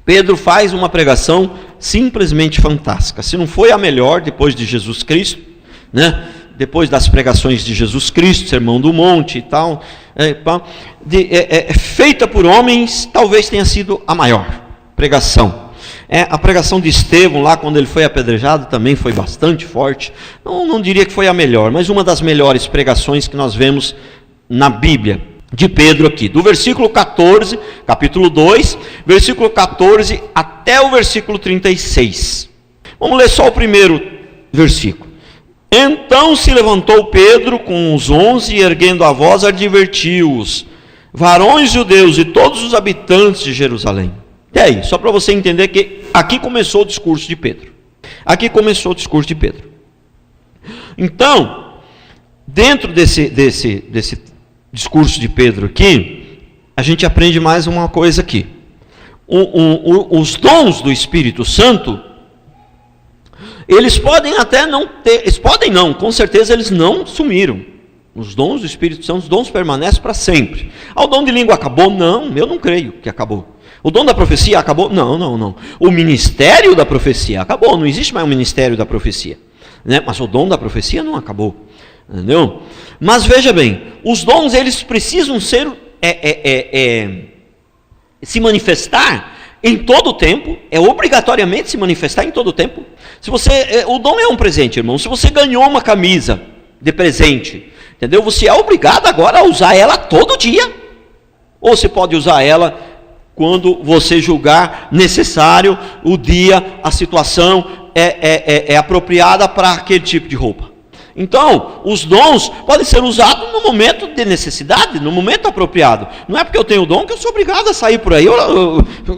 Pedro faz uma pregação simplesmente fantástica. Se não foi a melhor depois de Jesus Cristo, né? Depois das pregações de Jesus Cristo, Sermão do Monte e tal, feita por homens, talvez tenha sido a maior pregação. A pregação de Estevão, lá quando ele foi apedrejado, também foi bastante forte. Não diria que foi a melhor, mas uma das melhores pregações que nós vemos na Bíblia, de Pedro aqui. Do versículo 14, capítulo 2, versículo 14 até o versículo 36. Vamos ler só o primeiro versículo. Então se levantou Pedro com os 11 e erguendo a voz advertiu-os: varões judeus e todos os habitantes de Jerusalém. E aí, só para você entender que aqui começou o discurso de Pedro. Aqui começou o discurso de Pedro. Então, dentro desse discurso de Pedro aqui, a gente aprende mais uma coisa aqui. Os dons do Espírito Santo, eles podem até não ter, eles podem não, com certeza eles não sumiram. Os dons do Espírito Santo, os dons permanecem para sempre. O dom de língua acabou? Não, eu não creio que acabou. O dom da profecia acabou? Não. O ministério da profecia acabou, não existe mais um ministério da profecia, né? Mas o dom da profecia não acabou, entendeu? Mas veja bem, os dons eles precisam ser, se manifestar em todo o tempo, obrigatoriamente se manifestar em todo o tempo. Se você, o dom é um presente, irmão. Se você ganhou uma camisa de presente, entendeu? Você é obrigado agora a usar ela todo dia. Ou você pode usar ela quando você julgar necessário, o dia, a situação é apropriada para aquele tipo de roupa. Então, os dons podem ser usados no momento de necessidade, no momento apropriado. Não é porque eu tenho dom que eu sou obrigado a sair por aí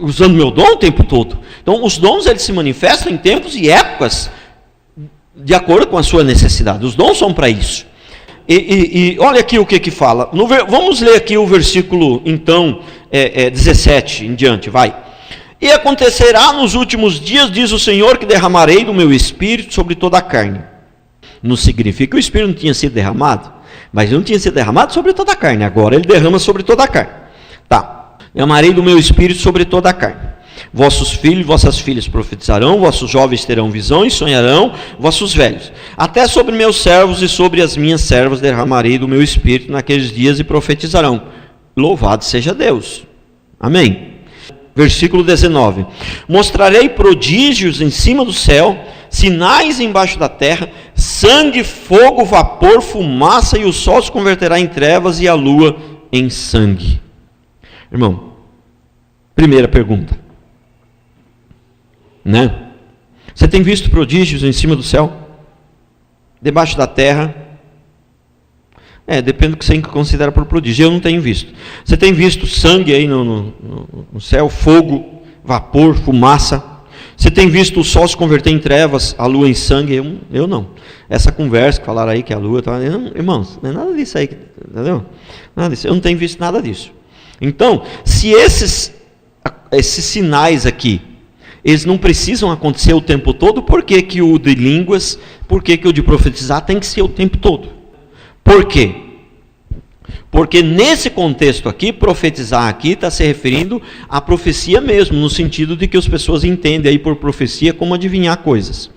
usando meu dom o tempo todo. Então, os dons eles se manifestam em tempos e épocas de acordo com a sua necessidade. Os dons são para isso. E olha aqui o que fala. Vamos ler aqui o versículo, então, 17 em diante, vai. E acontecerá nos últimos dias, diz o Senhor, que derramarei do meu Espírito sobre toda a carne. Não significa que o Espírito não tinha sido derramado, mas não tinha sido derramado sobre toda a carne. Agora ele derrama sobre toda a carne. Tá. Derramarei do meu Espírito sobre toda a carne. Vossos filhos e vossas filhas profetizarão, vossos jovens terão visões, sonharão, vossos velhos. Até sobre meus servos e sobre as minhas servas derramarei do meu Espírito naqueles dias e profetizarão. Louvado seja Deus. Amém. Versículo 19. Mostrarei prodígios em cima do céu, sinais embaixo da terra, sangue, fogo, vapor, fumaça, e o sol se converterá em trevas e a lua em sangue. Irmão, primeira pergunta, né? Você tem visto prodígios em cima do céu? Debaixo da terra? Depende do que você considera por prodígio. Eu não tenho visto. Você tem visto sangue aí no céu, fogo, vapor, fumaça? Você tem visto o sol se converter em trevas, a lua em sangue? Eu não. Essa conversa que falaram aí que a lua... irmãos, não é nada disso aí, entendeu? Nada disso. Eu não tenho visto nada disso. Então, se esses sinais aqui, eles não precisam acontecer o tempo todo, por que o de línguas, por que o de profetizar tem que ser o tempo todo? Por quê? Porque nesse contexto aqui, profetizar aqui está se referindo à profecia mesmo, no sentido de que as pessoas entendem aí por profecia como adivinhar coisas.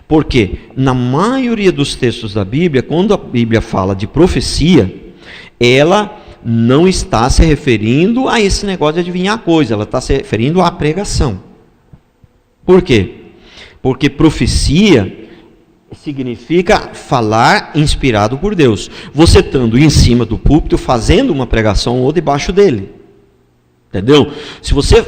Porque na maioria dos textos da Bíblia, quando a Bíblia fala de profecia, ela não está se referindo a esse negócio de adivinhar coisa, ela está se referindo à pregação. Por quê? Porque profecia significa falar inspirado por Deus. Você estando em cima do púlpito, fazendo uma pregação ou debaixo dele. Entendeu? Se você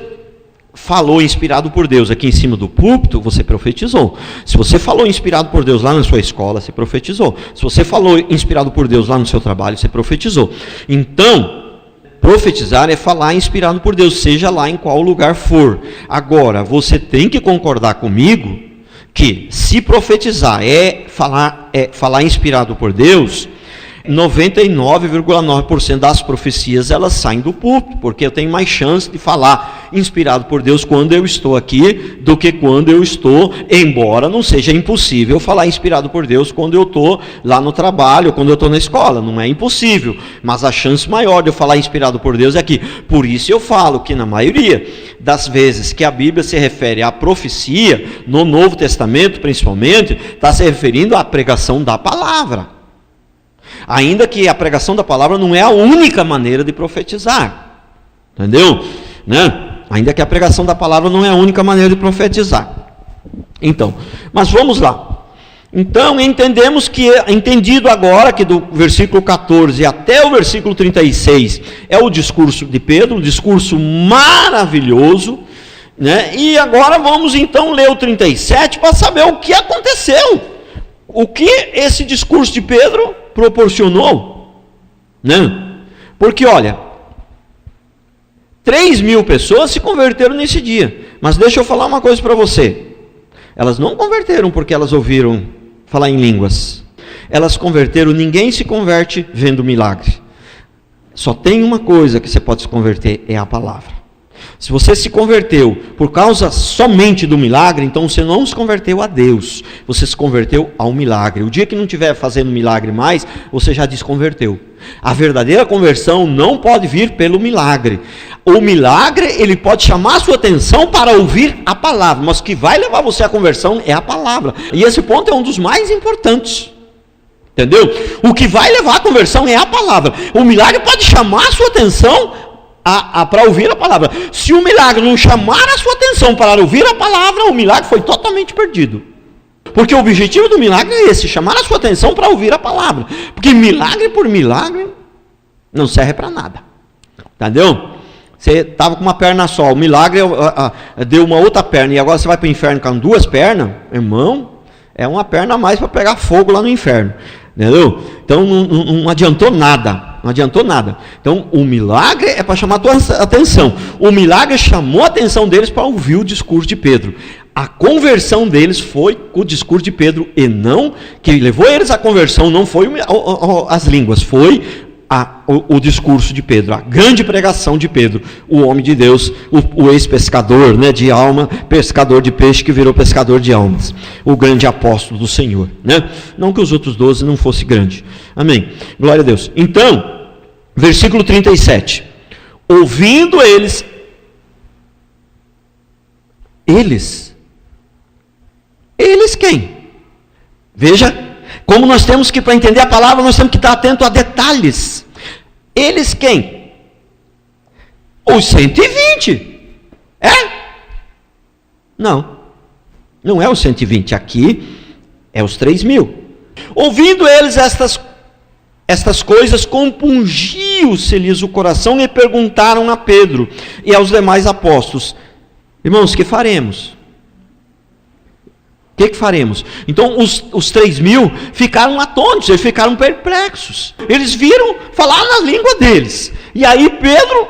falou inspirado por Deus aqui em cima do púlpito, você profetizou. Se você falou inspirado por Deus lá na sua escola, você profetizou. Se você falou inspirado por Deus lá no seu trabalho, você profetizou. Então, profetizar é falar inspirado por Deus, seja lá em qual lugar for. Agora, você tem que concordar comigo que se profetizar é falar inspirado por Deus, 99,9% das profecias elas saem do púlpito, porque eu tenho mais chance de falar inspirado por Deus quando eu estou aqui do que quando eu estou, embora não seja impossível falar inspirado por Deus quando eu estou lá no trabalho, quando eu estou na escola, não é impossível, mas a chance maior de eu falar inspirado por Deus é aqui. Por isso eu falo que na maioria das vezes que a Bíblia se refere à profecia, no Novo Testamento principalmente, está se referindo à pregação da palavra. Ainda que a pregação da palavra não é a única maneira de profetizar. Entendeu? Né? Ainda que a pregação da palavra não é a única maneira de profetizar. Então, mas vamos lá. Então, entendido agora que do versículo 14 até o versículo 36 é o discurso de Pedro, um discurso maravilhoso, né? E agora vamos então ler o 37 para saber o que aconteceu. O que esse discurso de Pedro proporcionou, né? Porque olha, 3.000 pessoas se converteram nesse dia, mas deixa eu falar uma coisa para você, elas não converteram porque elas ouviram falar em línguas, elas converteram, ninguém se converte vendo milagre, só tem uma coisa que você pode se converter, é a palavra. Se você se converteu por causa somente do milagre, então você não se converteu a Deus, você se converteu ao milagre. O dia que não estiver fazendo milagre mais, você já desconverteu. A verdadeira conversão não pode vir pelo milagre. O milagre, ele pode chamar a sua atenção para ouvir a palavra, mas o que vai levar você à conversão é a palavra. E esse ponto é um dos mais importantes. Entendeu? O que vai levar à conversão é a palavra. O milagre pode chamar a sua atenção para ouvir a palavra. Se o milagre não chamar a sua atenção para ouvir a palavra, o milagre foi totalmente perdido. Porque o objetivo do milagre é esse, chamar a sua atenção para ouvir a palavra. Porque milagre por milagre não serve para nada. Entendeu? Você estava com uma perna só, o milagre deu uma outra perna, e agora você vai para o inferno com 2 pernas, irmão, é uma perna a mais para pegar fogo lá no inferno. Entendeu? Então não adiantou nada. Não adiantou nada. Então o milagre é para chamar a tua atenção. O milagre chamou a atenção deles para ouvir o discurso de Pedro. A conversão deles foi o discurso de Pedro, e não, que levou eles à conversão, não foi as línguas, foi o discurso de Pedro, a grande pregação de Pedro, o homem de Deus, o ex-pescador, né, de alma, pescador de peixe que virou pescador de almas, o grande apóstolo do Senhor, né? Não que os outros 12 não fossem grandes, amém, glória a Deus. Então, versículo 37, ouvindo eles quem? Veja, como nós temos que, para entender a palavra, nós temos que estar atento a detalhes. Eles quem? Os 120. É? Não é os 120. Aqui é os 3.000. Ouvindo eles estas coisas, compungiu-se-lhes o coração e perguntaram a Pedro e aos demais apóstolos: irmãos, que faremos? O que faremos? Então os 3.000 ficaram atônitos, eles ficaram perplexos. Eles viram falar na língua deles. E aí Pedro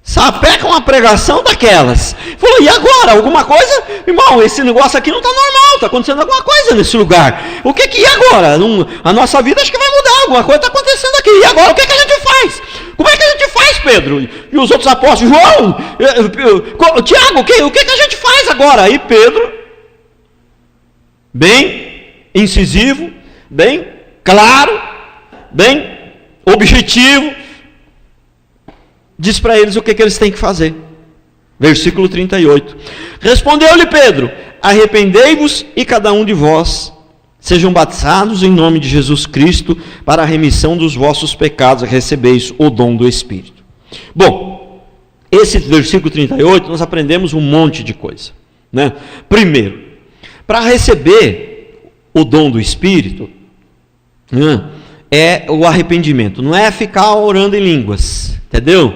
sapeca uma pregação daquelas. Falou: e agora? Alguma coisa? Irmão, esse negócio aqui não está normal, está acontecendo alguma coisa nesse lugar. O que e agora? A nossa vida acho que vai mudar, alguma coisa está acontecendo aqui. E agora, o que a gente faz? Como é que a gente faz, Pedro? E os outros apóstolos, João, Tiago, o que a gente faz agora? Aí Pedro, bem incisivo, bem claro, bem objetivo, diz para eles o que eles têm que fazer. Versículo 38. Respondeu-lhe Pedro: arrependei-vos e cada um de vós sejam batizados em nome de Jesus Cristo para a remissão dos vossos pecados, e recebeis o dom do Espírito. Bom, esse versículo 38 nós aprendemos um monte de coisa, né? Primeiro, para receber o dom do Espírito, né, é o arrependimento, não é ficar orando em línguas, entendeu?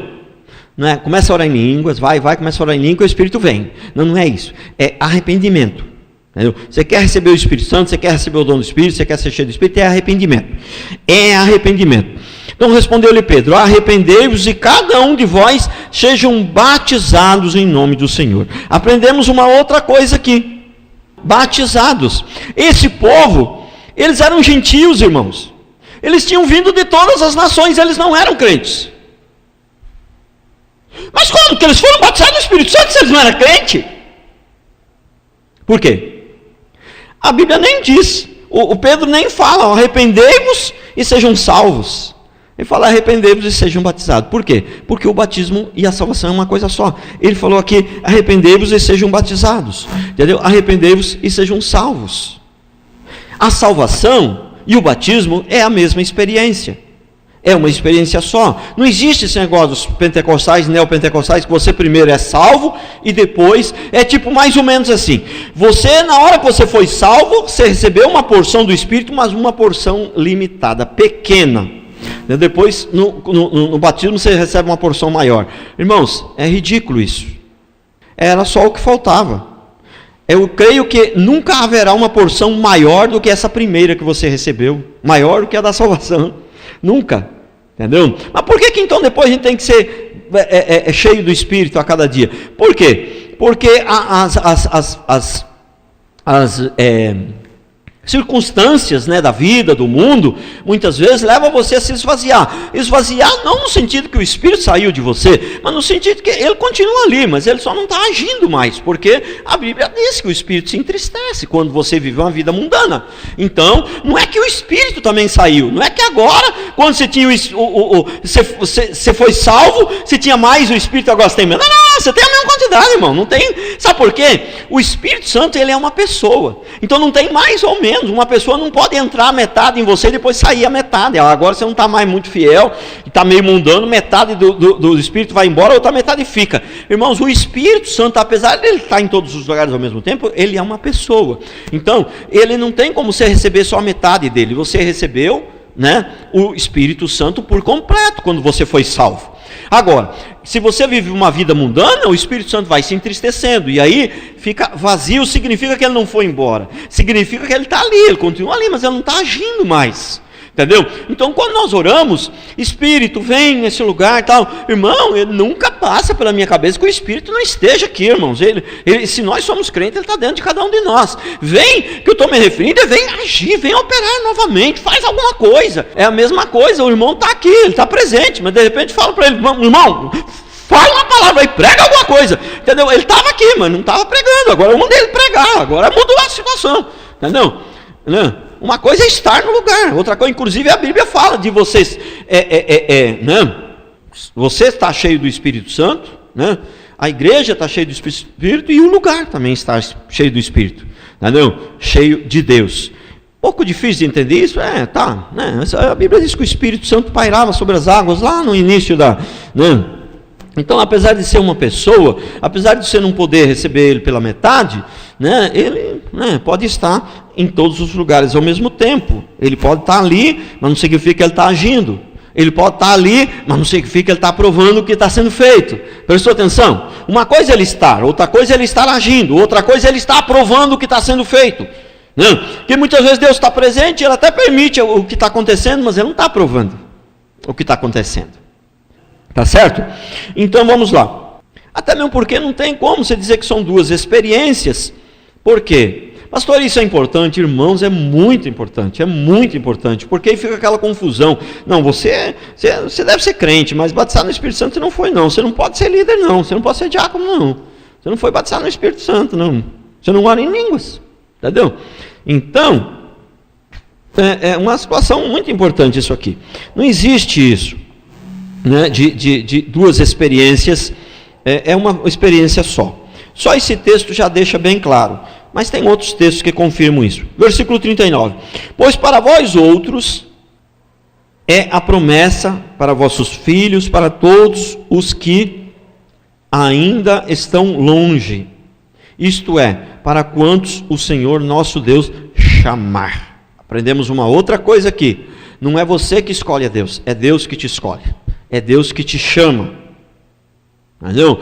Não é, começa a orar em línguas, começa a orar em línguas e o Espírito vem. Não é isso, é arrependimento. Entendeu? Você quer receber o Espírito Santo, você quer receber o dom do Espírito, você quer ser cheio do Espírito, é arrependimento. É arrependimento. Então respondeu-lhe Pedro: arrependei-vos e cada um de vós sejam batizados em nome do Senhor. Aprendemos uma outra coisa aqui: batizados. Esse povo, eles eram gentios, irmãos. Eles tinham vindo de todas as nações, eles não eram crentes. Mas como que eles foram batizados no Espírito Santo se eles não eram crentes? Por quê? A Bíblia nem diz, o Pedro nem fala, arrependei-vos e sejam salvos. Ele fala arrependei-vos e sejam batizados. Por quê? Porque o batismo e a salvação é uma coisa só. Ele falou aqui, arrependei-vos e sejam batizados. Entendeu? Arrependei-vos e sejam salvos. A salvação e o batismo é a mesma experiência. É uma experiência só. Não existe esse negócio dos pentecostais, neopentecostais, que você primeiro é salvo e depois é tipo mais ou menos assim. Você, na hora que você foi salvo, você recebeu uma porção do Espírito, mas uma porção limitada, pequena. Depois, no batismo, você recebe uma porção maior. Irmãos, é ridículo isso. Era só o que faltava. Eu creio que nunca haverá uma porção maior do que essa primeira que você recebeu, maior do que a da salvação. Nunca, entendeu? Mas por que então depois a gente tem que ser cheio do Espírito a cada dia? Por quê? Porque as circunstâncias, né, da vida, do mundo, muitas vezes levam você a se esvaziar. Esvaziar não no sentido que o Espírito saiu de você, mas no sentido que ele continua ali, mas ele só não está agindo mais, porque a Bíblia diz que o Espírito se entristece quando você vive uma vida mundana. Então, não é que o Espírito também saiu, não é que agora, quando você tinha você foi salvo, você tinha mais o Espírito, agora você tem menos. Não, você tem a mesma quantidade, irmão, não tem. Sabe por quê? O Espírito Santo, ele é uma pessoa, então não tem mais ou menos. Uma pessoa não pode entrar a metade em você e depois sair a metade. Agora você não está mais muito fiel, está meio mundano, metade do Espírito vai embora, a outra metade fica. Irmãos, o Espírito Santo, apesar de ele estar em todos os lugares ao mesmo tempo, ele é uma pessoa. Então, ele não tem como você receber só a metade dele. Você recebeu, né, o Espírito Santo por completo quando você foi salvo. Agora, se você vive uma vida mundana, o Espírito Santo vai se entristecendo, e aí fica vazio, significa que ele não foi embora, significa que ele está ali, ele continua ali, mas ele não está agindo mais, entendeu? Então quando nós oramos, Espírito vem nesse lugar e tal, irmão, ele nunca passa pela minha cabeça que o Espírito não esteja aqui, irmãos. Ele, se nós somos crentes, ele está dentro de cada um de nós. Vem, que eu estou me referindo, vem agir, vem operar novamente, faz alguma coisa. É a mesma coisa, o irmão está aqui, ele está presente, mas de repente fala para ele, irmão, fala uma palavra aí, prega alguma coisa, entendeu? Ele estava aqui, mas não estava pregando, agora eu mandei ele pregar, agora mudou a situação, entendeu? Uma coisa é estar no lugar, outra coisa, inclusive a Bíblia fala de vocês, né? Você está cheio do Espírito Santo, né? A igreja está cheia do Espírito e o lugar também está cheio do Espírito, entendeu? Cheio de Deus. Pouco difícil de entender isso, tá, né? A Bíblia diz que o Espírito Santo pairava sobre as águas lá no início né? Então, apesar de ser uma pessoa, apesar de você não poder receber ele pela metade, né, ele, né, pode estar em todos os lugares ao mesmo tempo. Ele pode estar ali, mas não significa que ele está agindo. Ele pode estar ali, mas não significa que ele está aprovando o que está sendo feito. Prestou atenção? Uma coisa é ele estar, outra coisa é ele estar agindo, outra coisa é ele estar aprovando o que está sendo feito. Não? Porque muitas vezes Deus está presente, ele até permite o que está acontecendo, mas ele não está aprovando o que está acontecendo. Tá certo? Então vamos lá. Até mesmo porque não tem como você dizer que são duas experiências. Por quê? Pastor, isso é importante, irmãos, é muito importante, porque aí fica aquela confusão. Não, você deve ser crente, mas batizado no Espírito Santo não foi, não. Você não pode ser líder, não. Você não pode ser diácono, não. Você não foi batizado no Espírito Santo, não. Você não ora em línguas, entendeu? Então, é uma situação muito importante isso aqui. Não existe isso, né, de duas experiências, é uma experiência só. Só esse texto já deixa bem claro, mas tem outros textos que confirmam isso. Versículo 39. Pois para vós outros é a promessa para vossos filhos, para todos os que ainda estão longe, isto é, para quantos o Senhor nosso Deus chamar. Aprendemos uma outra coisa aqui, não é você que escolhe a Deus, é Deus que te escolhe, é Deus que te chama. Entendeu?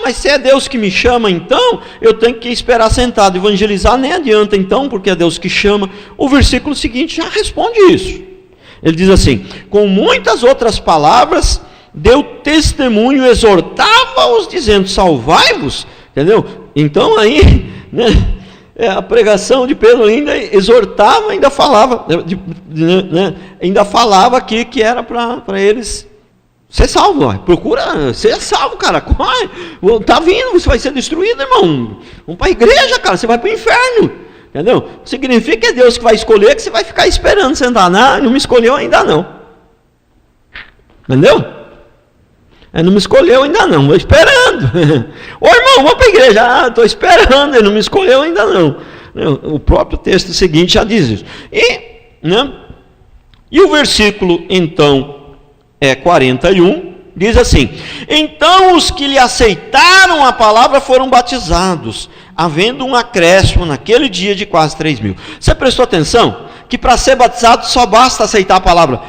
Mas se é Deus que me chama, então eu tenho que esperar sentado, evangelizar nem adianta então, porque é Deus que chama. O versículo seguinte já responde isso. Ele diz assim: com muitas outras palavras deu testemunho, exortava-os dizendo: salvai-vos. Entendeu? Então aí, né, a pregação de Pedro ainda exortava, ainda falava, né, ainda falava aqui que era para eles ser salvo. Ó. Procura ser salvo, cara. Tá vindo, você vai ser destruído, irmão. Vamos para a igreja, cara, você vai para o inferno. Entendeu? Significa que é Deus que vai escolher, que você vai ficar esperando sentar. Não me escolheu ainda não. Entendeu? Não me escolheu ainda não, estou esperando. Ô irmão, vamos para a igreja. Estou esperando, ele não me escolheu ainda não. O próprio texto seguinte já diz isso. E o versículo, então, 41, diz assim: então os que lhe aceitaram a palavra foram batizados, havendo um acréscimo naquele dia de quase 3.000. Você prestou atenção? Que para ser batizado só basta aceitar a palavra.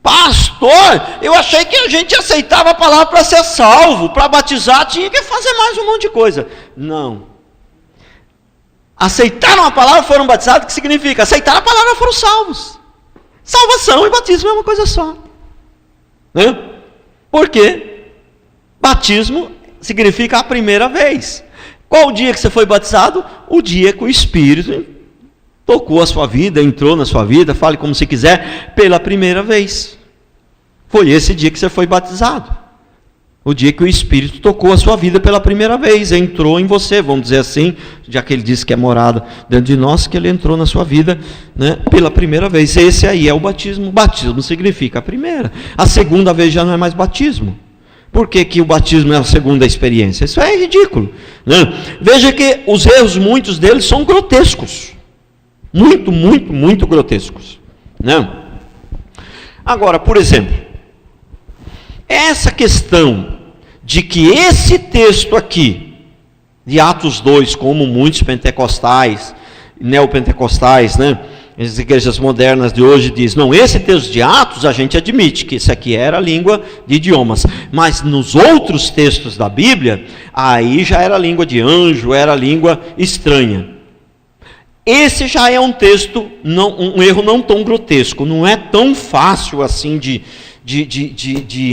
Pastor, eu achei que a gente aceitava a palavra para ser salvo, para batizar tinha que fazer mais um monte de coisa. Não. Aceitaram a palavra, foram batizados, que significa? Aceitaram a palavra, foram salvos. Salvação e batismo é uma coisa só. Né? Porque batismo significa a primeira vez. Qual o dia que você foi batizado? O dia que o Espírito tocou a sua vida, entrou na sua vida, fale como se quiser, pela primeira vez. Foi esse dia que você foi batizado. O dia que o Espírito tocou a sua vida pela primeira vez, entrou em você, vamos dizer assim, já que ele disse que é morada dentro de nós, que ele entrou na sua vida, né, pela primeira vez. Esse aí é o batismo. Batismo significa a primeira. A segunda vez já não é mais batismo. Por que o batismo é a segunda experiência? Isso é ridículo. Né? Veja que os erros, muitos deles, são grotescos. Muito, muito, muito grotescos. Né? Agora, por exemplo, essa questão de que esse texto aqui, de Atos 2, como muitos pentecostais, neopentecostais, né, as igrejas modernas de hoje dizem, não, esse texto de Atos a gente admite que isso aqui era língua de idiomas, mas nos outros textos da Bíblia, aí já era língua de anjo, era língua estranha. Esse já é um texto, um erro não tão grotesco, não é tão fácil assim de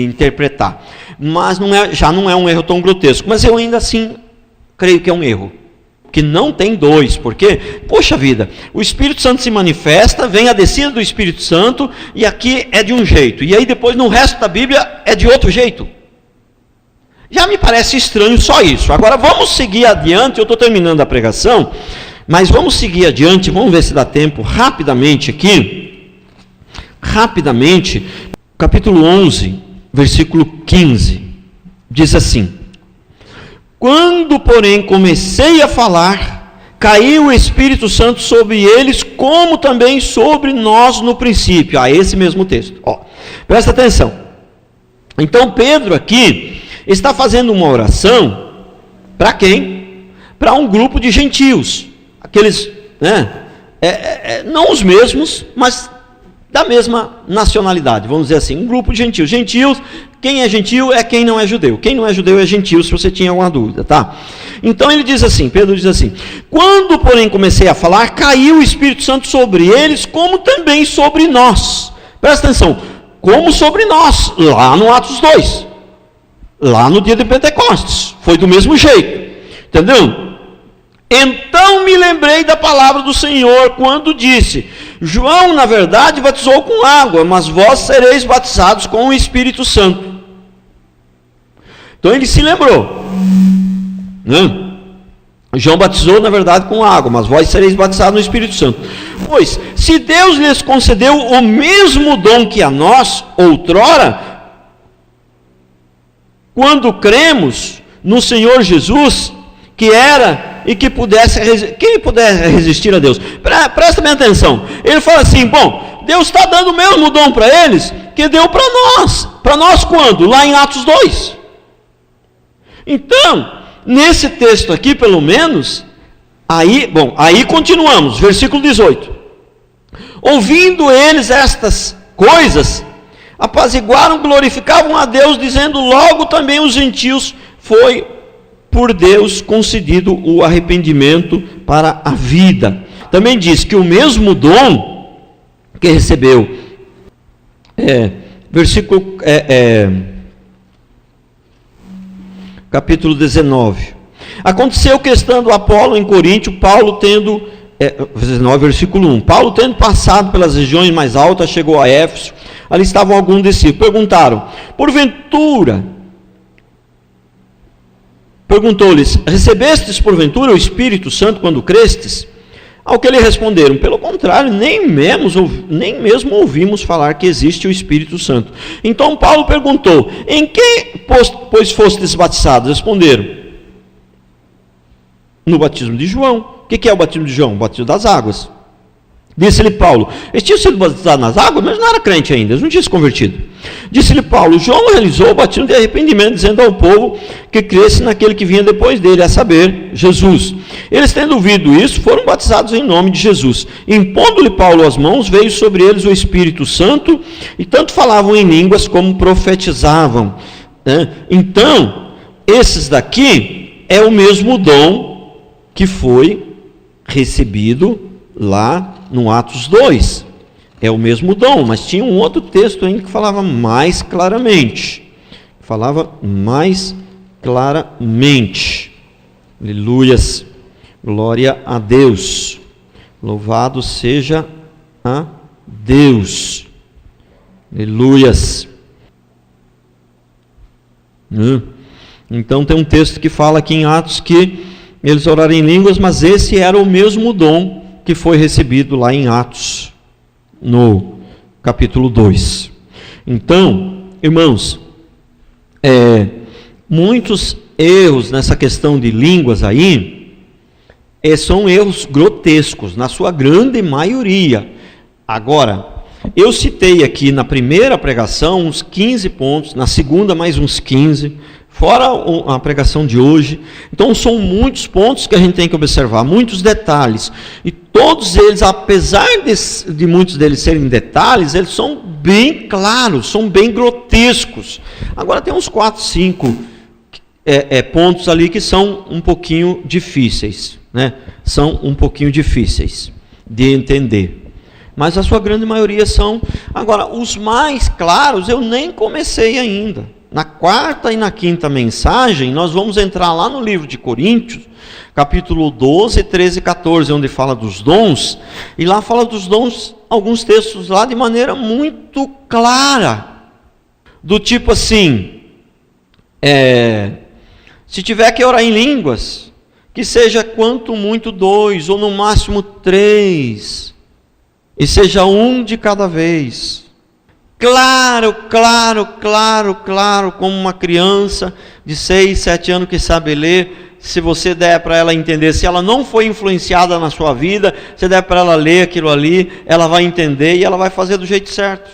interpretar, mas já não é um erro tão grotesco, mas eu ainda assim creio que é um erro, que não tem dois, porque, poxa vida, o Espírito Santo se manifesta, vem a descida do Espírito Santo, e aqui é de um jeito, e aí depois no resto da Bíblia é de outro jeito. Já me parece estranho só isso. Agora vamos seguir adiante, eu estou terminando a pregação, mas vamos seguir adiante, vamos ver se dá tempo, rapidamente aqui, capítulo 11, versículo 15, diz assim: quando, porém, comecei a falar, caiu o Espírito Santo sobre eles, como também sobre nós no princípio. Esse mesmo texto. Presta atenção. Então, Pedro aqui está fazendo uma oração, para quem? Para um grupo de gentios. Aqueles, né, não os mesmos, mas da mesma nacionalidade, vamos dizer assim, um grupo de gentios. Gentios, quem é gentio é quem não é judeu. Quem não é judeu é gentio, se você tinha alguma dúvida, tá? Então ele diz assim, Pedro diz assim: quando, porém, comecei a falar, caiu o Espírito Santo sobre eles, como também sobre nós. Presta atenção, como sobre nós, lá no Atos 2, lá no dia de Pentecostes, foi do mesmo jeito, entendeu? Então me lembrei da palavra do Senhor, quando disse: João, na verdade, batizou com água, mas vós sereis batizados com o Espírito Santo. Então ele se lembrou, né? João batizou, na verdade, com água, mas vós sereis batizados no Espírito Santo. Pois, se Deus lhes concedeu o mesmo dom que a nós, outrora, quando cremos no Senhor Jesus, que era e que pudesse resistir a Deus. Presta bem atenção. Ele fala assim, bom, Deus está dando o mesmo dom para eles que deu para nós. Para nós quando? Lá em Atos 2. Então, nesse texto aqui, pelo menos, aí continuamos, versículo 18. Ouvindo eles estas coisas, apaziguaram, glorificavam a Deus, dizendo, logo também os gentios foi por Deus concedido o arrependimento para a vida. Também diz que o mesmo dom que recebeu, capítulo 19. Aconteceu que estando Apolo em Coríntio, Paulo tendo, 19, versículo 1, Paulo tendo passado pelas regiões mais altas, chegou a Éfeso, ali estavam alguns discípulos, perguntou-lhes, recebestes porventura o Espírito Santo quando crestes? Ao que lhe responderam, pelo contrário, nem mesmo ouvimos falar que existe o Espírito Santo. Então Paulo perguntou, em que, pois fostes batizados? Responderam, no batismo de João. O que é o batismo de João? O batismo das águas. Disse-lhe Paulo, eles tinham sido batizados nas águas, mas não era crente ainda, eles não tinham se convertido. Disse-lhe Paulo, João realizou o batismo de arrependimento, dizendo ao povo que cresce naquele que vinha depois dele, a saber, Jesus. Eles, tendo ouvido isso, foram batizados em nome de Jesus. Impondo-lhe Paulo as mãos, veio sobre eles o Espírito Santo, e tanto falavam em línguas como profetizavam. Então, esses daqui é o mesmo dom que foi recebido lá no Atos 2, é o mesmo dom, mas tinha um outro texto ainda que falava mais claramente, aleluias, glória a Deus, louvado seja a Deus, aleluias. Então tem um texto que fala aqui em Atos que eles oraram em línguas, mas esse era o mesmo dom que foi recebido lá em Atos, no capítulo 2. Então, irmãos, muitos erros nessa questão de línguas aí, são erros grotescos, na sua grande maioria. Agora, eu citei aqui na primeira pregação uns 15 pontos, na segunda mais uns 15, fora a pregação de hoje. Então são muitos pontos que a gente tem que observar, muitos detalhes, e todos eles, apesar de muitos deles serem detalhes, eles são bem claros, são bem grotescos. Agora tem uns 4, 5 pontos ali que são um pouquinho difíceis, né? São um pouquinho difíceis de entender, mas a sua grande maioria são. Agora, os mais claros eu nem comecei ainda. Na quarta e na quinta mensagem, nós vamos entrar lá no livro de Coríntios, capítulo 12, 13 e 14, onde fala dos dons, e lá fala dos dons, alguns textos lá de maneira muito clara, do tipo assim, se tiver que orar em línguas, que seja quanto muito 2, ou no máximo 3, e seja um de cada vez. Claro, como uma criança de 6, 7 anos que sabe ler, se você der para ela entender, se ela não foi influenciada na sua vida, você der para ela ler aquilo ali, ela vai entender e ela vai fazer do jeito certo.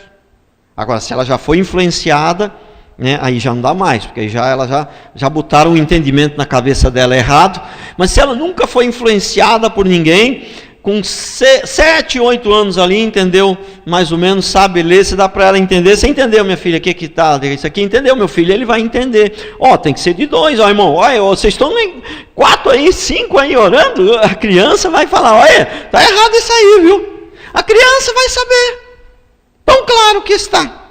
Agora, se ela já foi influenciada, né, aí já não dá mais, porque aí ela já botaram o entendimento na cabeça dela errado. Mas se ela nunca foi influenciada por ninguém, com 7, 8 anos ali, entendeu mais ou menos, sabe ler, se dá para ela entender. Você entendeu, minha filha, que está isso aqui? Entendeu, meu filho? Ele vai entender. Tem que ser de 2, irmão, vocês estão em 4 aí, 5 aí orando, a criança vai falar, está errado isso aí, viu? A criança vai saber, tão claro que está,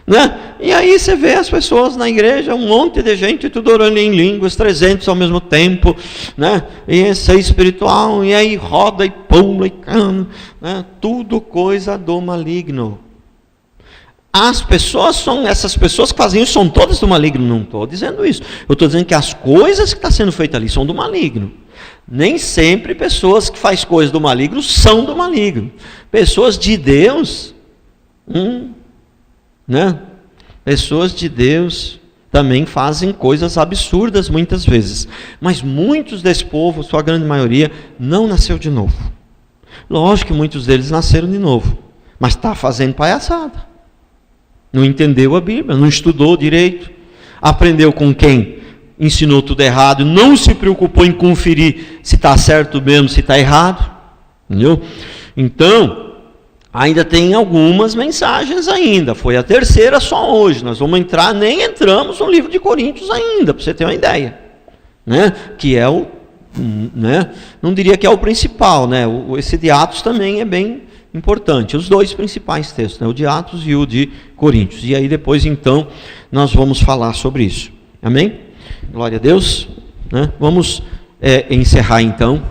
né? E aí você vê as pessoas na igreja, um monte de gente, tudo orando em línguas, 300 ao mesmo tempo, né? E esse é espiritual, e aí roda e pula e cana, né? Tudo coisa do maligno. Essas pessoas que fazem isso são todas do maligno. Não estou dizendo isso, eu estou dizendo que as coisas que estão sendo feitas ali são do maligno. Nem sempre pessoas que fazem coisas do maligno são do maligno. Pessoas de Deus, né? Pessoas de Deus também fazem coisas absurdas muitas vezes. Mas muitos desse povo, sua grande maioria, não nasceu de novo. Lógico que muitos deles nasceram de novo, mas está fazendo palhaçada. Não entendeu a Bíblia, não estudou direito, aprendeu com quem ensinou tudo errado, não se preocupou em conferir se está certo mesmo, se está errado, entendeu? Então, ainda tem algumas mensagens ainda, foi a terceira só hoje, nós vamos entrar, nem entramos no livro de Coríntios ainda, para você ter uma ideia, né? Que é o, né? Não diria que é o principal, né? Esse de Atos também é bem importante, os dois principais textos, né? O de Atos e o de Coríntios, e aí depois então nós vamos falar sobre isso, amém? Glória a Deus, né? Vamos encerrar então.